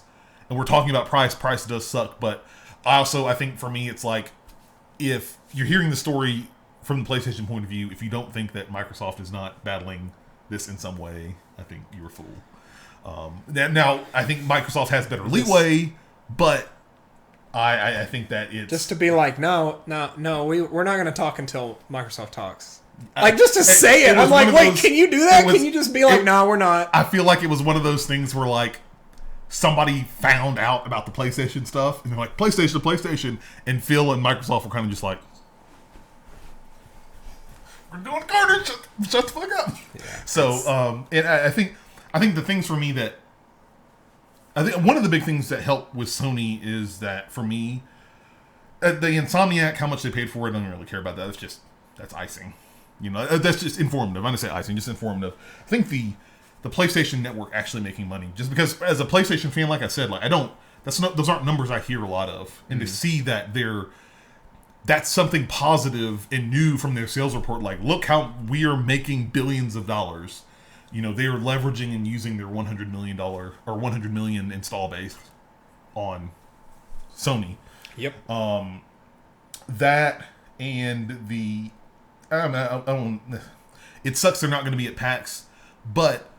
And we're talking about price. Price does suck, but I think for me, it's like if you're hearing the story from the PlayStation point of view, if you don't think that Microsoft is not battling this in some way, I think you're a fool. Now, I think Microsoft has better leeway, but I think that it's...
Just to be like, no, we're not going to talk until Microsoft talks. Like, just to say it. I'm like, wait, can you do that? Can you just be like, no, we're not?
I feel like it was one of those things where, like, somebody found out about the PlayStation stuff, and they're like, PlayStation, and Phil and Microsoft were kind of just like, we're doing garbage. Shut the fuck up. Yeah, so, and I think the things for me that I think one of the big things that helped with Sony is that for me, the Insomniac, how much they paid for it, I don't really care about that. That's icing. You know, that's just informative. I'm gonna say icing, just informative. I think the PlayStation Network actually making money, just because as a PlayStation fan, like I said, like those aren't numbers I hear a lot of, and to see that that's something positive and new from their sales report. Like, look how we are making billions of dollars. You know, they are leveraging and using their $100 million or 100 million install base on Sony.
Yep.
That and I don't. It sucks they're not going to be at PAX, but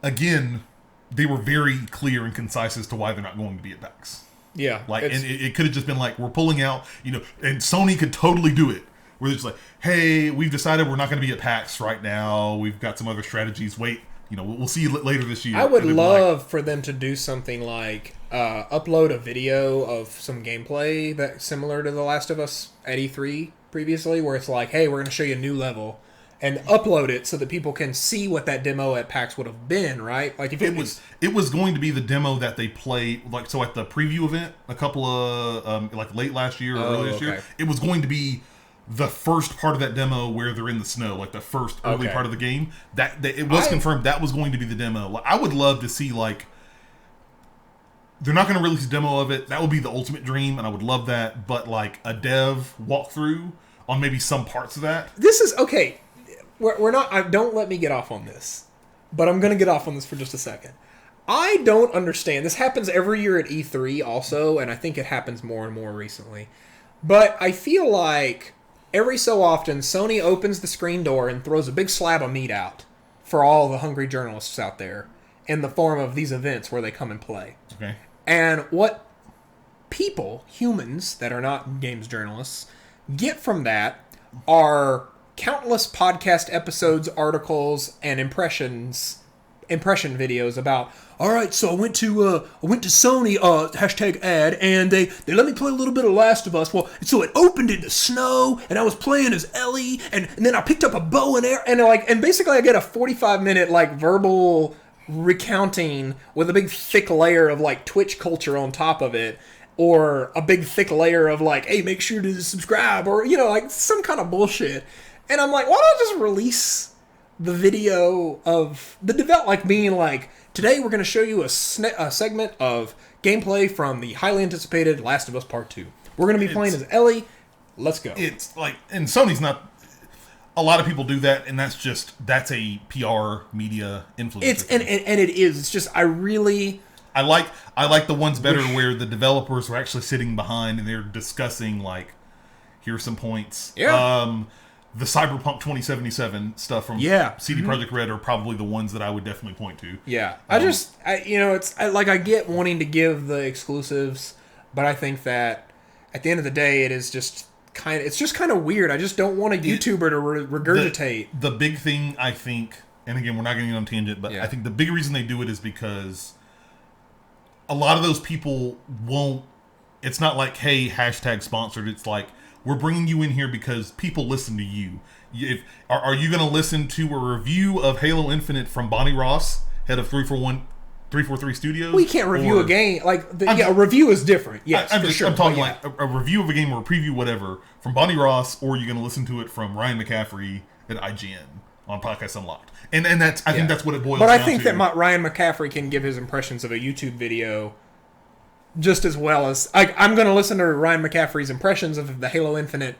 again, they were very clear and concise as to why they're not going to be at PAX.
Yeah,
like, and it could have just been like, we're pulling out, you know, and Sony could totally do it. Where it's like, hey, we've decided we're not going to be at PAX right now. We've got some other strategies. Wait, you know, we'll see you later this year.
I would love for them to do something like upload a video of some gameplay that's similar to The Last of Us at E3 previously, where it's like, hey, we're going to show you a new level, and upload it so that people can see what that demo at PAX would have been, right? Like if it
was going to be the demo that they played, like, so at the preview event a couple of like late last year or early this year, it was going to be the first part of that demo where they're in the snow, like the first early part of the game. That it was confirmed that was going to be the demo. Like, I would love to see, like, they're not going to release a demo of it. That would be the ultimate dream, and I would love that. But like a dev walkthrough on maybe some parts of that.
This is okay. We're not. Don't let me get off on this, but I'm going to get off on this for just a second. I don't understand. This happens every year at E3 also, and I think it happens more and more recently. But I feel like every so often, Sony opens the screen door and throws a big slab of meat out for all the hungry journalists out there in the form of these events where they come and play.
Okay.
And what people, humans that are not games journalists, get from that are countless podcast episodes, articles, and impression videos about, all right, so I went to Sony, hashtag ad, and they let me play a little bit of Last of Us. Well, so it opened in the snow, and I was playing as Ellie, and then I picked up a bow and arrow, and basically I get a 45-minute verbal recounting with a big thick layer of Twitch culture on top of it, or a big thick layer of hey, make sure to subscribe, or some kind of bullshit. And I'm like, why don't I just release the video of the being today we're going to show you a segment of gameplay from the highly anticipated Last of Us Part 2. We're going to be playing as Ellie. Let's go.
It's and Sony's not. A lot of people do that, and that's a PR media influence.
And it is. It's just I
like the ones better where the developers are actually sitting behind and they're discussing here's some points.
Yeah.
The Cyberpunk 2077 stuff from CD Projekt Red are probably the ones that I would definitely point to.
Yeah. I get wanting to give the exclusives, but I think that at the end of the day, it's just kind of weird. I just don't want a YouTuber to regurgitate.
The big thing, I think, and again, we're not getting on tangent, but I think the big reason they do it is because a lot of those people won't. It's not hey, hashtag sponsored. It's we're bringing you in here because people listen to you. Are you going to listen to a review of Halo Infinite from Bonnie Ross, head of 343 Studios?
We can't review a game. A review is different. Yes,
I'm talking a review of a game or a preview, whatever, from Bonnie Ross, or you're going to listen to it from Ryan McCaffrey at IGN on Podcast Unlocked. And that's I think that's what it boils down to.
But I think that Ryan McCaffrey can give his impressions of a YouTube video just as well as I'm going to listen to Ryan McCaffrey's impressions of the Halo Infinite.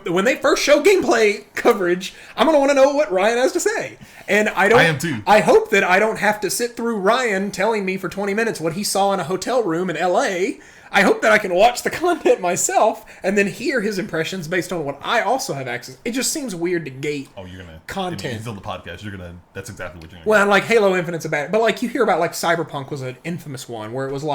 When they first show gameplay coverage, I'm going to want to know what Ryan has to say. And I am too. I hope that I don't have to sit through Ryan telling me for 20 minutes what he saw in a hotel room in LA. I hope that I can watch the content myself and then hear his impressions based on what I also have access. It just seems weird to gate content.
If you fill the podcast, that's exactly what you're
going to do. Well, Halo Infinite's a bad... But you hear about Cyberpunk was an infamous one where it was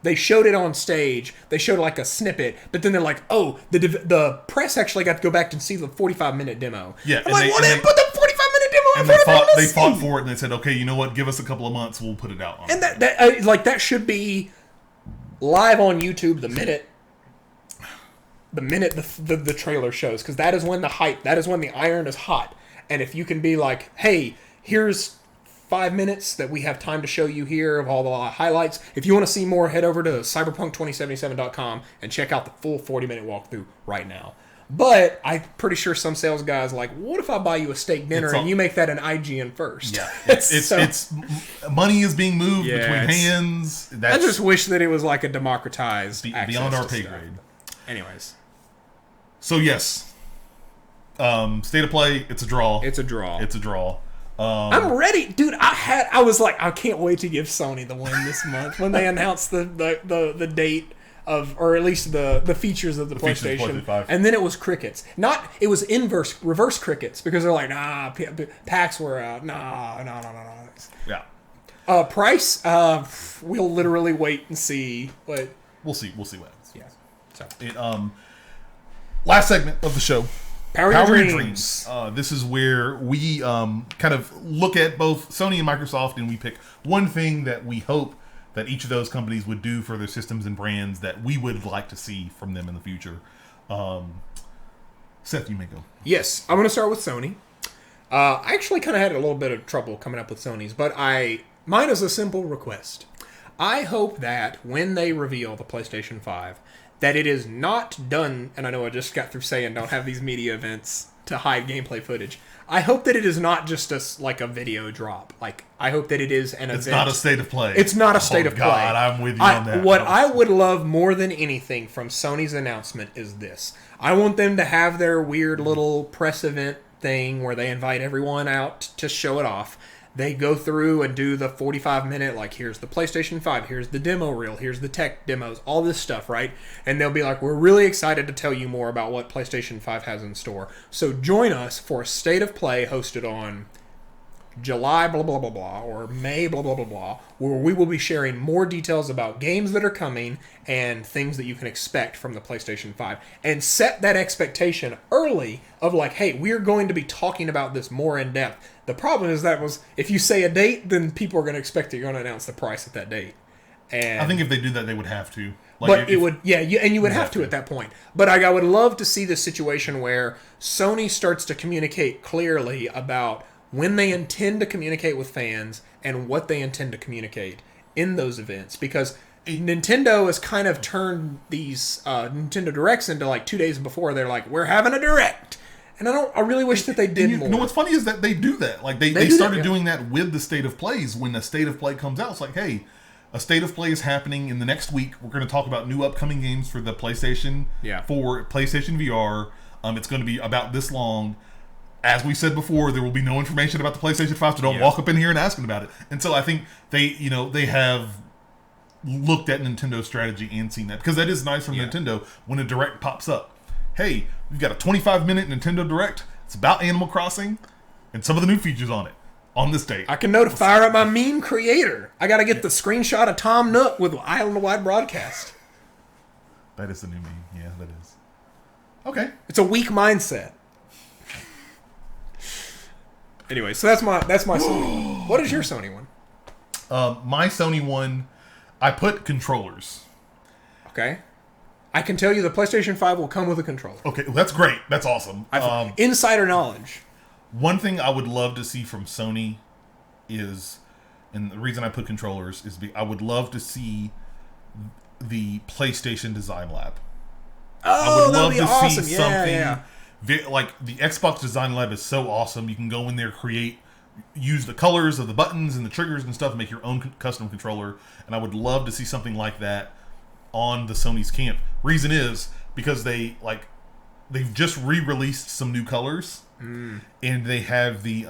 they showed it on stage, they showed a snippet, but then they're the press actually got to go back and see the 45-minute demo.
Yeah.
I'm they put the 45-minute demo
and they fought for it and they said, okay, you know what, give us a couple of months, we'll put it out.
And that should be live on YouTube the minute the trailer shows, because that is when the hype, that is when the iron is hot. And if you can be hey, here's 5 minutes that we have time to show you here of all the highlights. If you want to see more, head over to cyberpunk2077.com and check out the full 40-minute walkthrough right now. But I'm pretty sure some sales guys what if I buy you a steak dinner and you make that an IGN first?
Yeah, it's money is being moved between hands.
I just wish that it was a democratized
beyond our pay grade.
Anyways,
so yes, state of play. It's a draw.
It's a draw.
I'm
ready, dude. I was I can't wait to give Sony the win this month when they announced the date of, or at least the features of the PlayStation. And then it was crickets. It was reverse crickets, because they're nah, PAX were out. No.
Yeah.
Price, we'll literally wait and see. But
we'll see what happens.
Yeah.
So last segment of the show.
Power Your Dreams.
This is where we kind of look at both Sony and Microsoft, and we pick one thing that we hope that each of those companies would do for their systems and brands that we would like to see from them in the future. Seth, you may go.
Yes, I'm going to start with Sony. I actually kind of had a little bit of trouble coming up with Sony's, but mine is a simple request. I hope that when they reveal the PlayStation 5, that it is not done, and I know I just got through saying don't have these media events to hide gameplay footage. I hope that it is not just a video drop. Like, I hope that it is an event.
It's not a state of play.
It's not a state of play.
God, I'm with you on that.
What I would love more than anything from Sony's announcement is this. I want them to have their weird little press event thing where they invite everyone out to show it off. They go through and do the 45-minute, like, here's the PlayStation 5, here's the demo reel, here's the tech demos, all this stuff, right? And they'll be like, we're really excited to tell you more about what PlayStation 5 has in store. So join us for a State of Play hosted on July blah blah blah blah or May blah blah blah blah, where we will be sharing more details about games that are coming and things that you can expect from the PlayStation 5, and set that expectation early of like, hey, we're going to be talking about this more in depth. The problem is if you say a date, then people are going to expect that you're going to announce the price at that date. And
I think if they do that, they would have to.
Like, you would have to at that point. But I would love to see the situation where Sony starts to communicate clearly about when they intend to communicate with fans and what they intend to communicate in those events. Because Nintendo has kind of turned these Nintendo Directs into like 2 days before. They're like, we're having a Direct. And I really wish that they did more.
You know what's funny is that they do that. Like they started doing that with the State of Plays. When a State of Play comes out, it's like, hey, a State of Play is happening in the next week. We're going to talk about new upcoming games for the PlayStation 4, PlayStation VR. It's going to be about this long. As we said before, there will be no information about the PlayStation 5, so don't walk up in here and ask them about it. And so I think they have looked at Nintendo's strategy and seen that. Because that is nice from Nintendo when a Direct pops up. Hey, we've got a 25-minute Nintendo Direct. It's about Animal Crossing and some of the new features on it on this date.
I can fire up my meme creator. I got to get the screenshot of Tom Nook with Island-wide broadcast.
That is the new meme. Yeah, that is. Okay.
It's a weak mindset. Anyway, so that's my Sony. What is your Sony one?
My Sony one, I put controllers.
Okay. I can tell you the PlayStation 5 will come with a controller.
Okay, well, that's great. That's awesome.
Insider knowledge.
One thing I would love to see from Sony is, and the reason I put controllers is I would love to see the PlayStation Design Lab.
Oh, I would love to awesome. See something. Yeah.
Like, the Xbox Design Lab is so awesome. You can go in there, use the colors of the buttons and the triggers and stuff, make your own custom controller. And I would love to see something like that on the Sony's camp. Reason is because they've just re-released some new colors, and they have the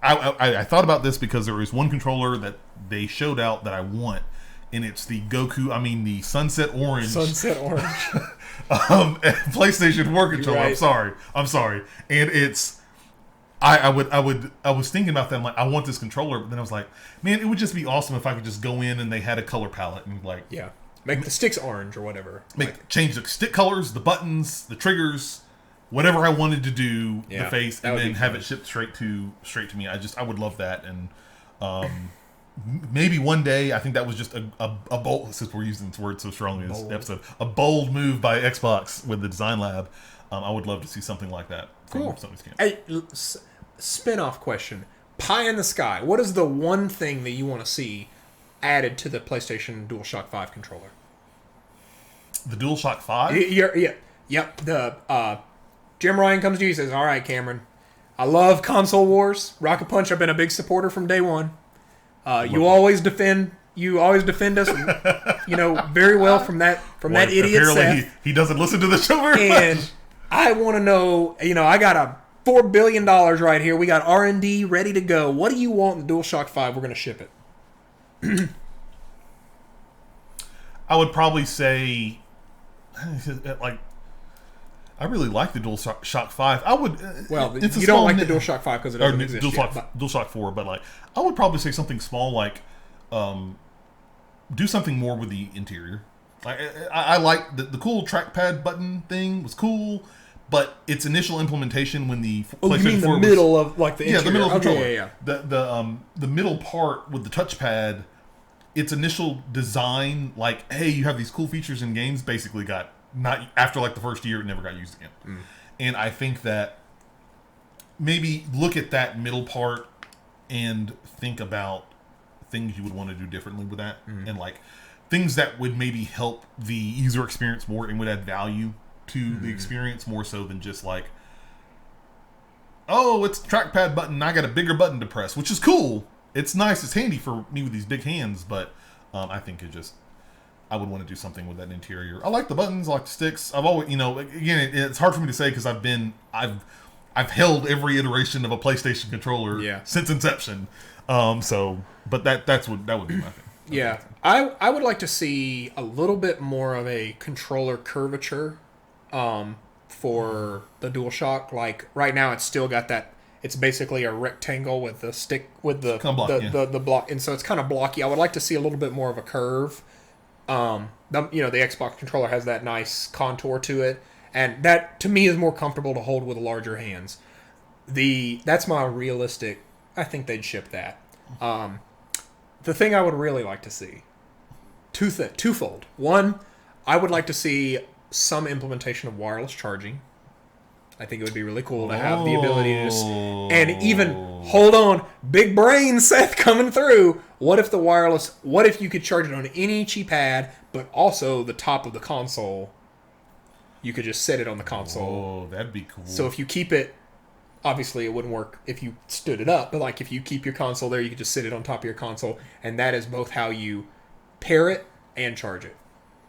I thought about this because there is one controller that they showed out that I want, and it's the the Sunset Orange. PlayStation 4 controller. Right. I'm sorry. And it's I was thinking about that. I'm like, I want this controller, but then I was like, man, it would just be awesome if I could just go in and they had a color palette and
make the sticks orange or whatever.
Change the stick colors, the buttons, the triggers, whatever I wanted to do, the face, and then have it shipped straight to me. I would love that. And maybe one day, I think that was just a bold, since we're using this word so strongly in this episode, a bold move by Xbox with the Design Lab. I would love to see something like that from Sony's camp.
Hey, spin-off question. Pie in the sky. What is the one thing that you want to see added to the PlayStation DualShock 5 controller?
The DualShock 5?
Yep. Jim Ryan comes to you and says, all right, Cameron, I love console wars. Rocket Punch, I've been a big supporter from day one. You always defend us, very well from that idiot Seth.
Apparently he doesn't listen to the show very
much.
And
I want to know, I got a $4 billion right here. We got R&D ready to go. What do you want in the DualShock 5? We're going to ship it.
I would probably say, I really like the DualShock 5. I would.
You don't like the DualShock 5 because it doesn't exist
DualShock 4, but I would probably say something small like, do something more with the interior. I like the cool trackpad button thing was cool, but its initial implementation when the PlayStation 4
the middle of the interior.
The middle of the controller.
Yeah.
The middle part with the touchpad, its initial design, hey, you have these cool features in games, basically got. Not after the first year, it never got used again. And I think that maybe look at that middle part and think about things you would want to do differently with that, and things that would maybe help the user experience more and would add value to the experience more so than just oh, it's the trackpad button. I got a bigger button to press, which is cool. It's nice. It's handy for me with these big hands, but I think I would want to do something with that interior. I like the buttons. I like the sticks. I've always, again, it's hard for me to say because I've held every iteration of a PlayStation controller since inception. But that would be my thing.
Yeah, I would like to see a little bit more of a controller curvature for the DualShock. Like right now, it's still got that. It's basically a rectangle with the stick with the block, and so it's kind of blocky. I would like to see a little bit more of a curve. The Xbox controller has that nice contour to it, and that to me is more comfortable to hold with larger hands. That's my realistic. I think they'd ship that. The thing I would really like to see, twofold. One, I would like to see some implementation of wireless charging. I think it would be really cool to have the ability to just... And even, hold on, big brain Seth coming through. What if you could charge it on any cheap pad, but also the top of the console? You could just set it on the console.
Oh, that'd be cool.
So if you keep it... Obviously, it wouldn't work if you stood it up, but like if you keep your console there, you could just sit it on top of your console, and that is both how you pair it and charge it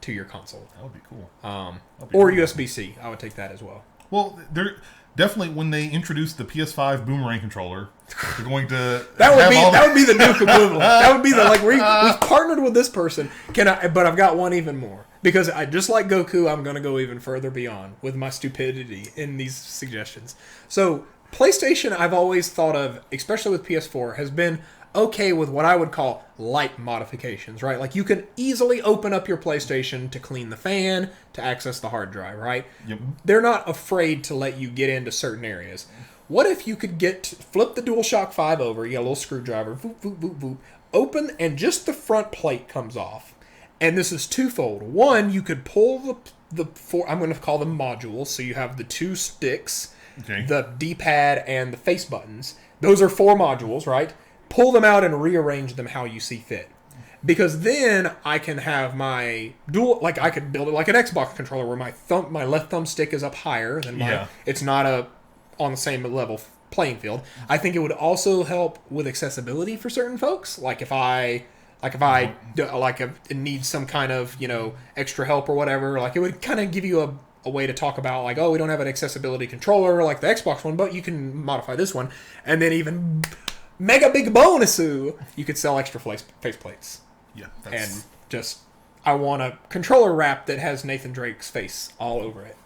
to your console.
That would be cool.
Or USB-C. I would take that as well.
Well, they're definitely when they introduce the PS5 Boomerang controller, they're going to
that would be the new equivalent. That would be the we've partnered with this person. But I've got one even more. Because I just like Goku, I'm going to go even further beyond with my stupidity in these suggestions. So, PlayStation, I've always thought of, especially with PS4, has been okay with what I would call light modifications, right? Like, you can easily open up your PlayStation to clean the fan, to access the hard drive, right?
Yep.
They're not afraid to let you get into certain areas. What if you could flip the DualShock 5 over, you got a little screwdriver, voop, voop, voop, voop, open, and just the front plate comes off. And this is twofold. One, you could pull the four, I'm going to call them modules, so you have the two sticks, the D-pad, and the face buttons. Those are 4 modules, right? Pull them out and rearrange them how you see fit. Because then I can have my I could build it like an Xbox controller where my left thumbstick is up higher than mine. It's not on the same level playing field. I think it would also help with accessibility for certain folks. Like if I need some kind of, extra help or whatever, like it would kind of give you a way to talk about like, oh, we don't have an accessibility controller like the Xbox one, but you can modify this one. And then even mega big bonus, you could sell extra face plates.
Yeah.
And just, I want a controller wrap that has Nathan Drake's face all over it.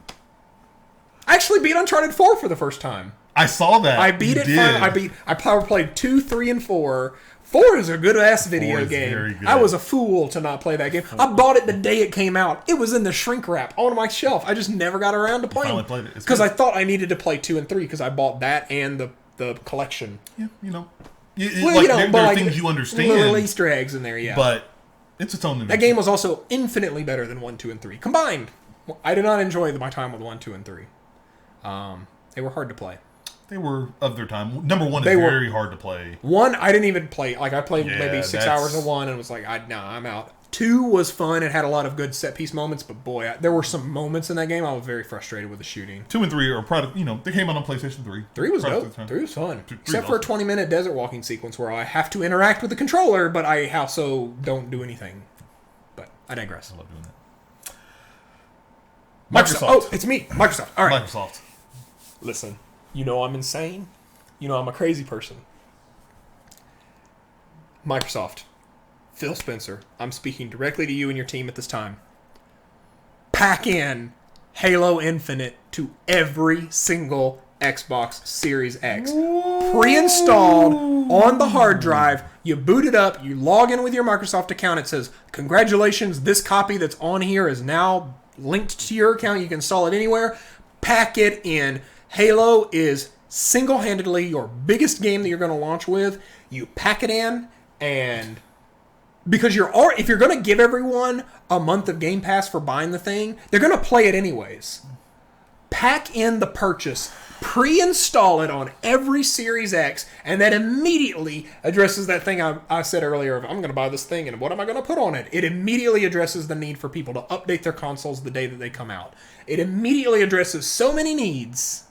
I actually beat Uncharted 4 for the first time.
I saw that.
I beat it. I power played 2, 3, and 4. 4 is a good-ass video game. I was a fool to not play that game. I bought it the day it came out. It was in the shrink wrap on my shelf. I just never got around to playing it. Because I thought I needed to play 2 and 3 because I bought that and the collection.
Yeah, there are things you understand.
Little Easter eggs in there, yeah.
But it's its own thing.
That game was also infinitely better than 1, 2, and 3. Combined. I did not enjoy my time with 1, 2, and 3. They were hard to play.
They were of their time. Number 1 is very hard to play.
1, I didn't even play. Like, I played maybe 6 hours of 1 and was like, I'm out. 2 was fun. It had a lot of good set-piece moments, but boy, there were some moments in that game I was very frustrated with the shooting.
2 and 3 are product, they came out on PlayStation 3.
3 was dope. 3 was fun. Except for a 20-minute desert walking sequence where I have to interact with the controller, but I also don't do anything. But I digress.
I love doing that.
Microsoft. Oh, it's me. Microsoft. All right.
Microsoft.
Listen. I'm insane. I'm a crazy person. Microsoft. Phil Spencer, I'm speaking directly to you and your team at this time. Pack in Halo Infinite to every single Xbox Series X. Pre-installed on the hard drive. You boot it up. You log in with your Microsoft account. It says, congratulations, this copy that's on here is now linked to your account. You can install it anywhere. Pack it in. Halo is single-handedly your biggest game that you're going to launch with. You pack it in, and because if you're going to give everyone a month of Game Pass for buying the thing, they're going to play it anyways. Pack in the purchase, pre-install it on every Series X, and that immediately addresses that thing I said earlier of I'm going to buy this thing, and what am I going to put on it? It immediately addresses the need for people to update their consoles the day that they come out. It immediately addresses so many needs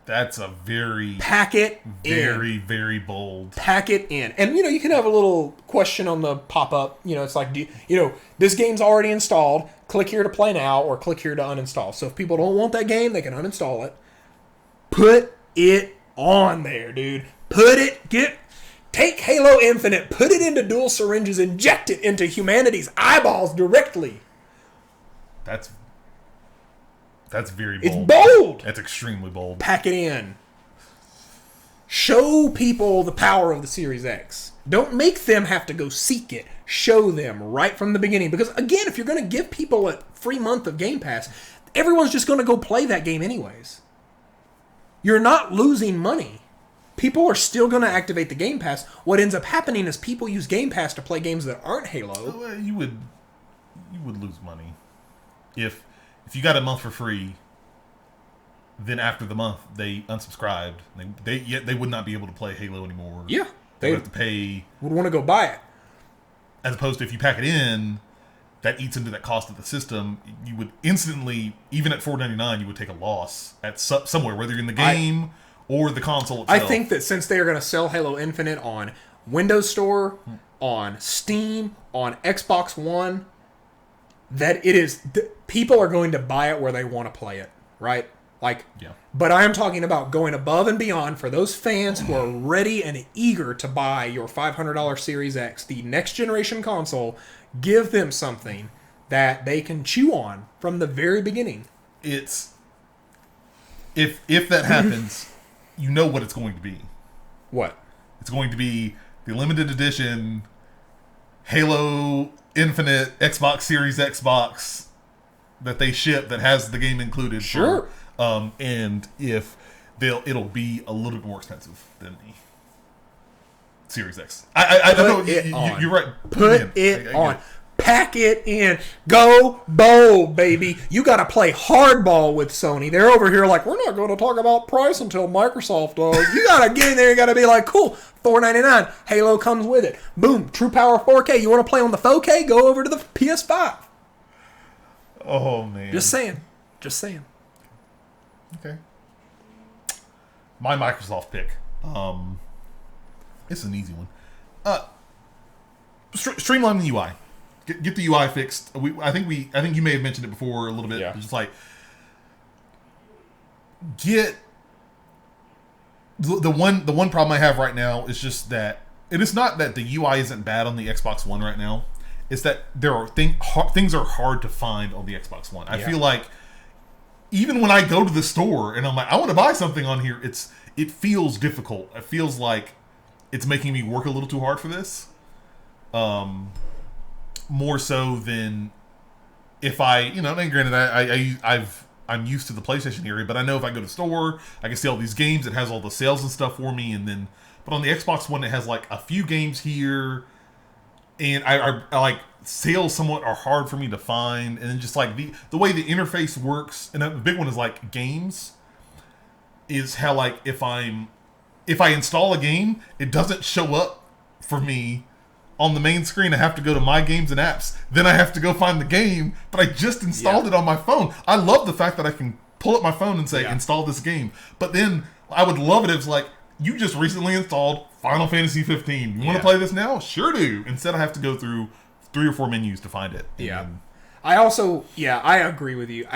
That's a very...
Pack it
very,
in.
very bold.
Pack it in. And, you can have a little question on the pop-up. It's like, this game's already installed. Click here to play now, or click here to uninstall. So if people don't want that game, they can uninstall it. Put it on there, dude. Take Halo Infinite, put it into dual syringes, inject it into humanity's eyeballs directly.
That's very bold.
It's bold.
That's extremely bold.
Pack it in. Show people the power of the Series X. Don't make them have to go seek it. Show them right from the beginning. Because, again, if you're going to give people a free month of Game Pass, everyone's just going to go play that game anyways. You're not losing money. People are still going to activate the Game Pass. What ends up happening is people use Game Pass to play games that aren't Halo.
You would lose money if you got a month for free. Then after the month they unsubscribed. They would not be able to play Halo anymore.
Yeah,
they would have to pay.
Would want to go buy it.
As opposed to if you pack it in, that eats into that cost of the system. You would instantly, even at $4.99, you would take a loss at somewhere, whether you're in the game or the console itself.
I think that since they are going to sell Halo Infinite on Windows Store, on Steam, on Xbox One, that people are going to buy it where they want to play it, right? Yeah. But I am talking about going above and beyond for those fans who are ready and eager to buy your $500 Series X, the next generation console. Give them something that they can chew on from the very beginning.
It's if that happens, you know what it's going to be.
What?
It's going to be the limited edition Halo Infinite Xbox Series X box that they ship that has the game included.
Sure.
And if it'll be a little bit more expensive than the Series X. I don't know. You're right.
Put it on. Pack it in. Go bold, baby. You got to play hardball with Sony. They're over here like, we're not going to talk about price until Microsoft does. You got to get in there. You got to be like, cool, $4.99. Halo comes with it. Boom, True Power 4K. You want to play on the 4K? Go over to the PS5.
Oh, man.
Just saying.
Okay. My Microsoft pick. It's an easy one. Streamline the UI. Get the UI fixed. I think you may have mentioned it before a little bit.
Yeah.
Just like get the one problem I have right now is just that it is not that the UI isn't bad on the Xbox One right now. It's that there are things are hard to find on the Xbox One. I feel like even when I go to the store and I'm like, I want to buy something on here, it feels difficult. It feels like it's making me work a little too hard for this. More so than if and granted, I'm used to the PlayStation area, but I know if I go to the store, I can see all these games. It has all the sales and stuff for me, but on the Xbox One, it has like a few games here, and I like sales somewhat are hard for me to find, and then just like the way the interface works, and the big one is like games, is how like if I install a game, it doesn't show up for me on the main screen. I have to go to My Games and Apps. Then I have to go find the game, but I just installed it on my phone. I love the fact that I can pull up my phone and say, install this game. But then I would love it if it's like, you just recently installed Final Fantasy 15. You want to play this now? Sure do. Instead, I have to go through 3 or 4 menus to find it.
I agree with you.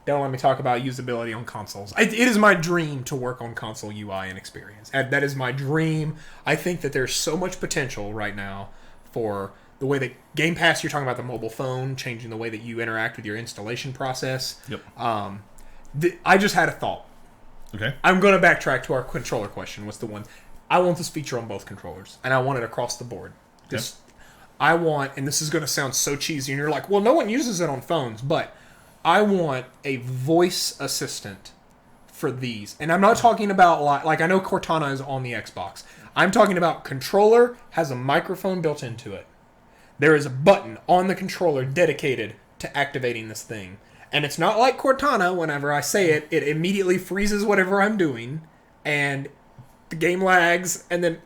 Don't let me talk about usability on consoles. It is my dream to work on console UI and experience. That is my dream. I think that there's so much potential right now for the way that Game Pass, you're talking about the mobile phone, changing the way that you interact with your installation process.
Yep.
I just had a thought.
Okay.
I'm going to backtrack to our controller question. What's the one? I want this feature on both controllers, and I want it across the board. I want, and this is going to sound so cheesy, and you're like, well, no one uses it on phones, but I want a voice assistant for these. And I'm not talking about, like I know Cortana is on the Xbox. I'm talking about controller has a microphone built into it. There is a button on the controller dedicated to activating this thing. And it's not like Cortana, whenever I say it, it immediately freezes whatever I'm doing, and the game lags, and then,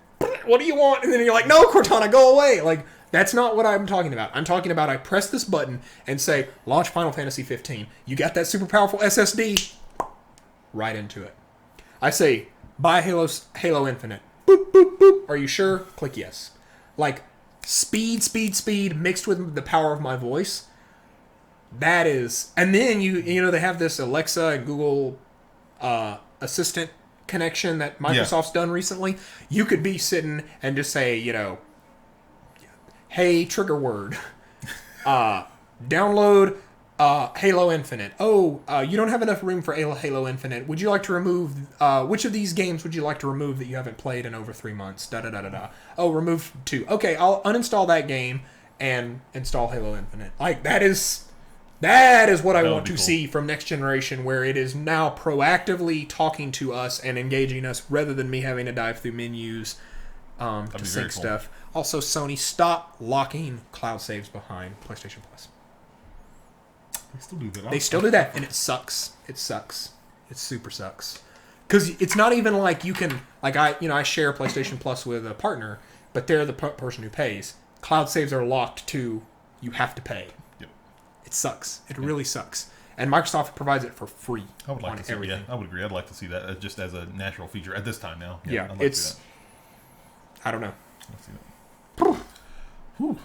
what do you want? And then you're like, no, Cortana, go away. Like, that's not what I'm talking about. I'm talking about I press this button and say, launch Final Fantasy 15. You got that super powerful SSD? right into it. I say, buy Halo Infinite. Boop, boop, boop. Are you sure? Click yes. Like, speed mixed with the power of my voice. That is... And then, you know, they have this Alexa and Google Assistant connection that Microsoft's done recently. You could be sitting and just say, you know, hey, trigger word. Download Halo Infinite. Oh, you don't have enough room for Halo Infinite. Would you like to remove... which of these games would you like to remove that you haven't played in over 3 months? Da-da-da-da-da. Oh, remove 2. Okay, I'll uninstall that game and install Halo Infinite. Like, that is what I want to see from next generation, where it is now proactively talking to us and engaging us rather than me having to dive through menus to sync stuff. Also, Sony, stop locking cloud saves behind PlayStation Plus.
They still do that.
They still do that, and it sucks. It sucks. It super sucks. Because it's not even like you can... Like, I share PlayStation Plus with a partner, but they're the person who pays. Cloud saves are locked to you have to pay. Yep. It sucks. It really sucks. And Microsoft provides it for free.
I would like to see everything. Yeah, I would agree. I'd like to see that just as a natural feature at this time now.
Yeah,
I'd like
it's...
to see
I don't know.
Let's see that. Whew.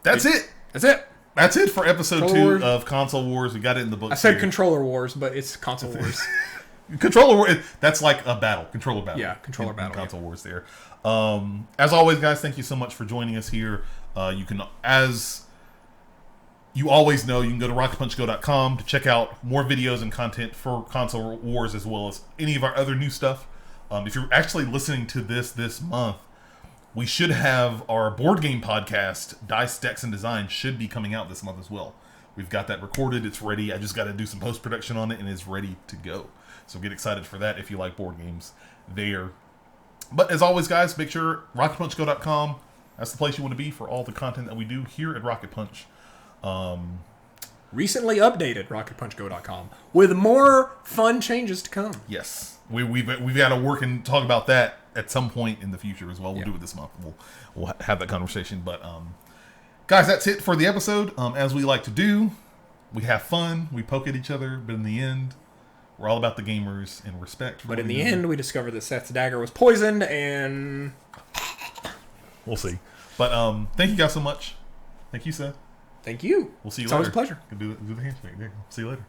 That's it.
That's it.
That's it for episode 2 of Console Wars. We got it in the book.
I said Controller Wars, but it's Console Wars.
Controller Wars. That's like a battle. Controller battle.
Yeah, controller battle.
Console Wars there. As always, guys, thank you so much for joining us here. You can, as you always know, you can go to rocketpunchgo.com to check out more videos and content for Console Wars, as well as any of our other new stuff. If you're actually listening to this month, we should have our board game podcast, Dice, Decks, and Design, should be coming out this month as well. We've got that recorded. It's ready. I just got to do some post-production on it, and it's ready to go. So get excited for that if you like board games there. But as always, guys, make sure rocketpunchgo.com. That's the place you want to be for all the content that we do here at Rocket Punch.
Recently updated rocketpunchgo.com with more fun changes to come.
Yes. We've got to work and talk about that at some point in the future as well. We'll do it this month. We'll have that conversation. But guys, that's it for the episode. As we like to do, we have fun. We poke at each other, but in the end, we're all about the gamers and respect.
But in the end, we discovered that Seth's dagger was poisoned, and
we'll see. But thank you guys so much. Thank you, Seth.
Thank you.
We'll see you
it's
later.
It's always a pleasure.
Do the handshake. There. See you later.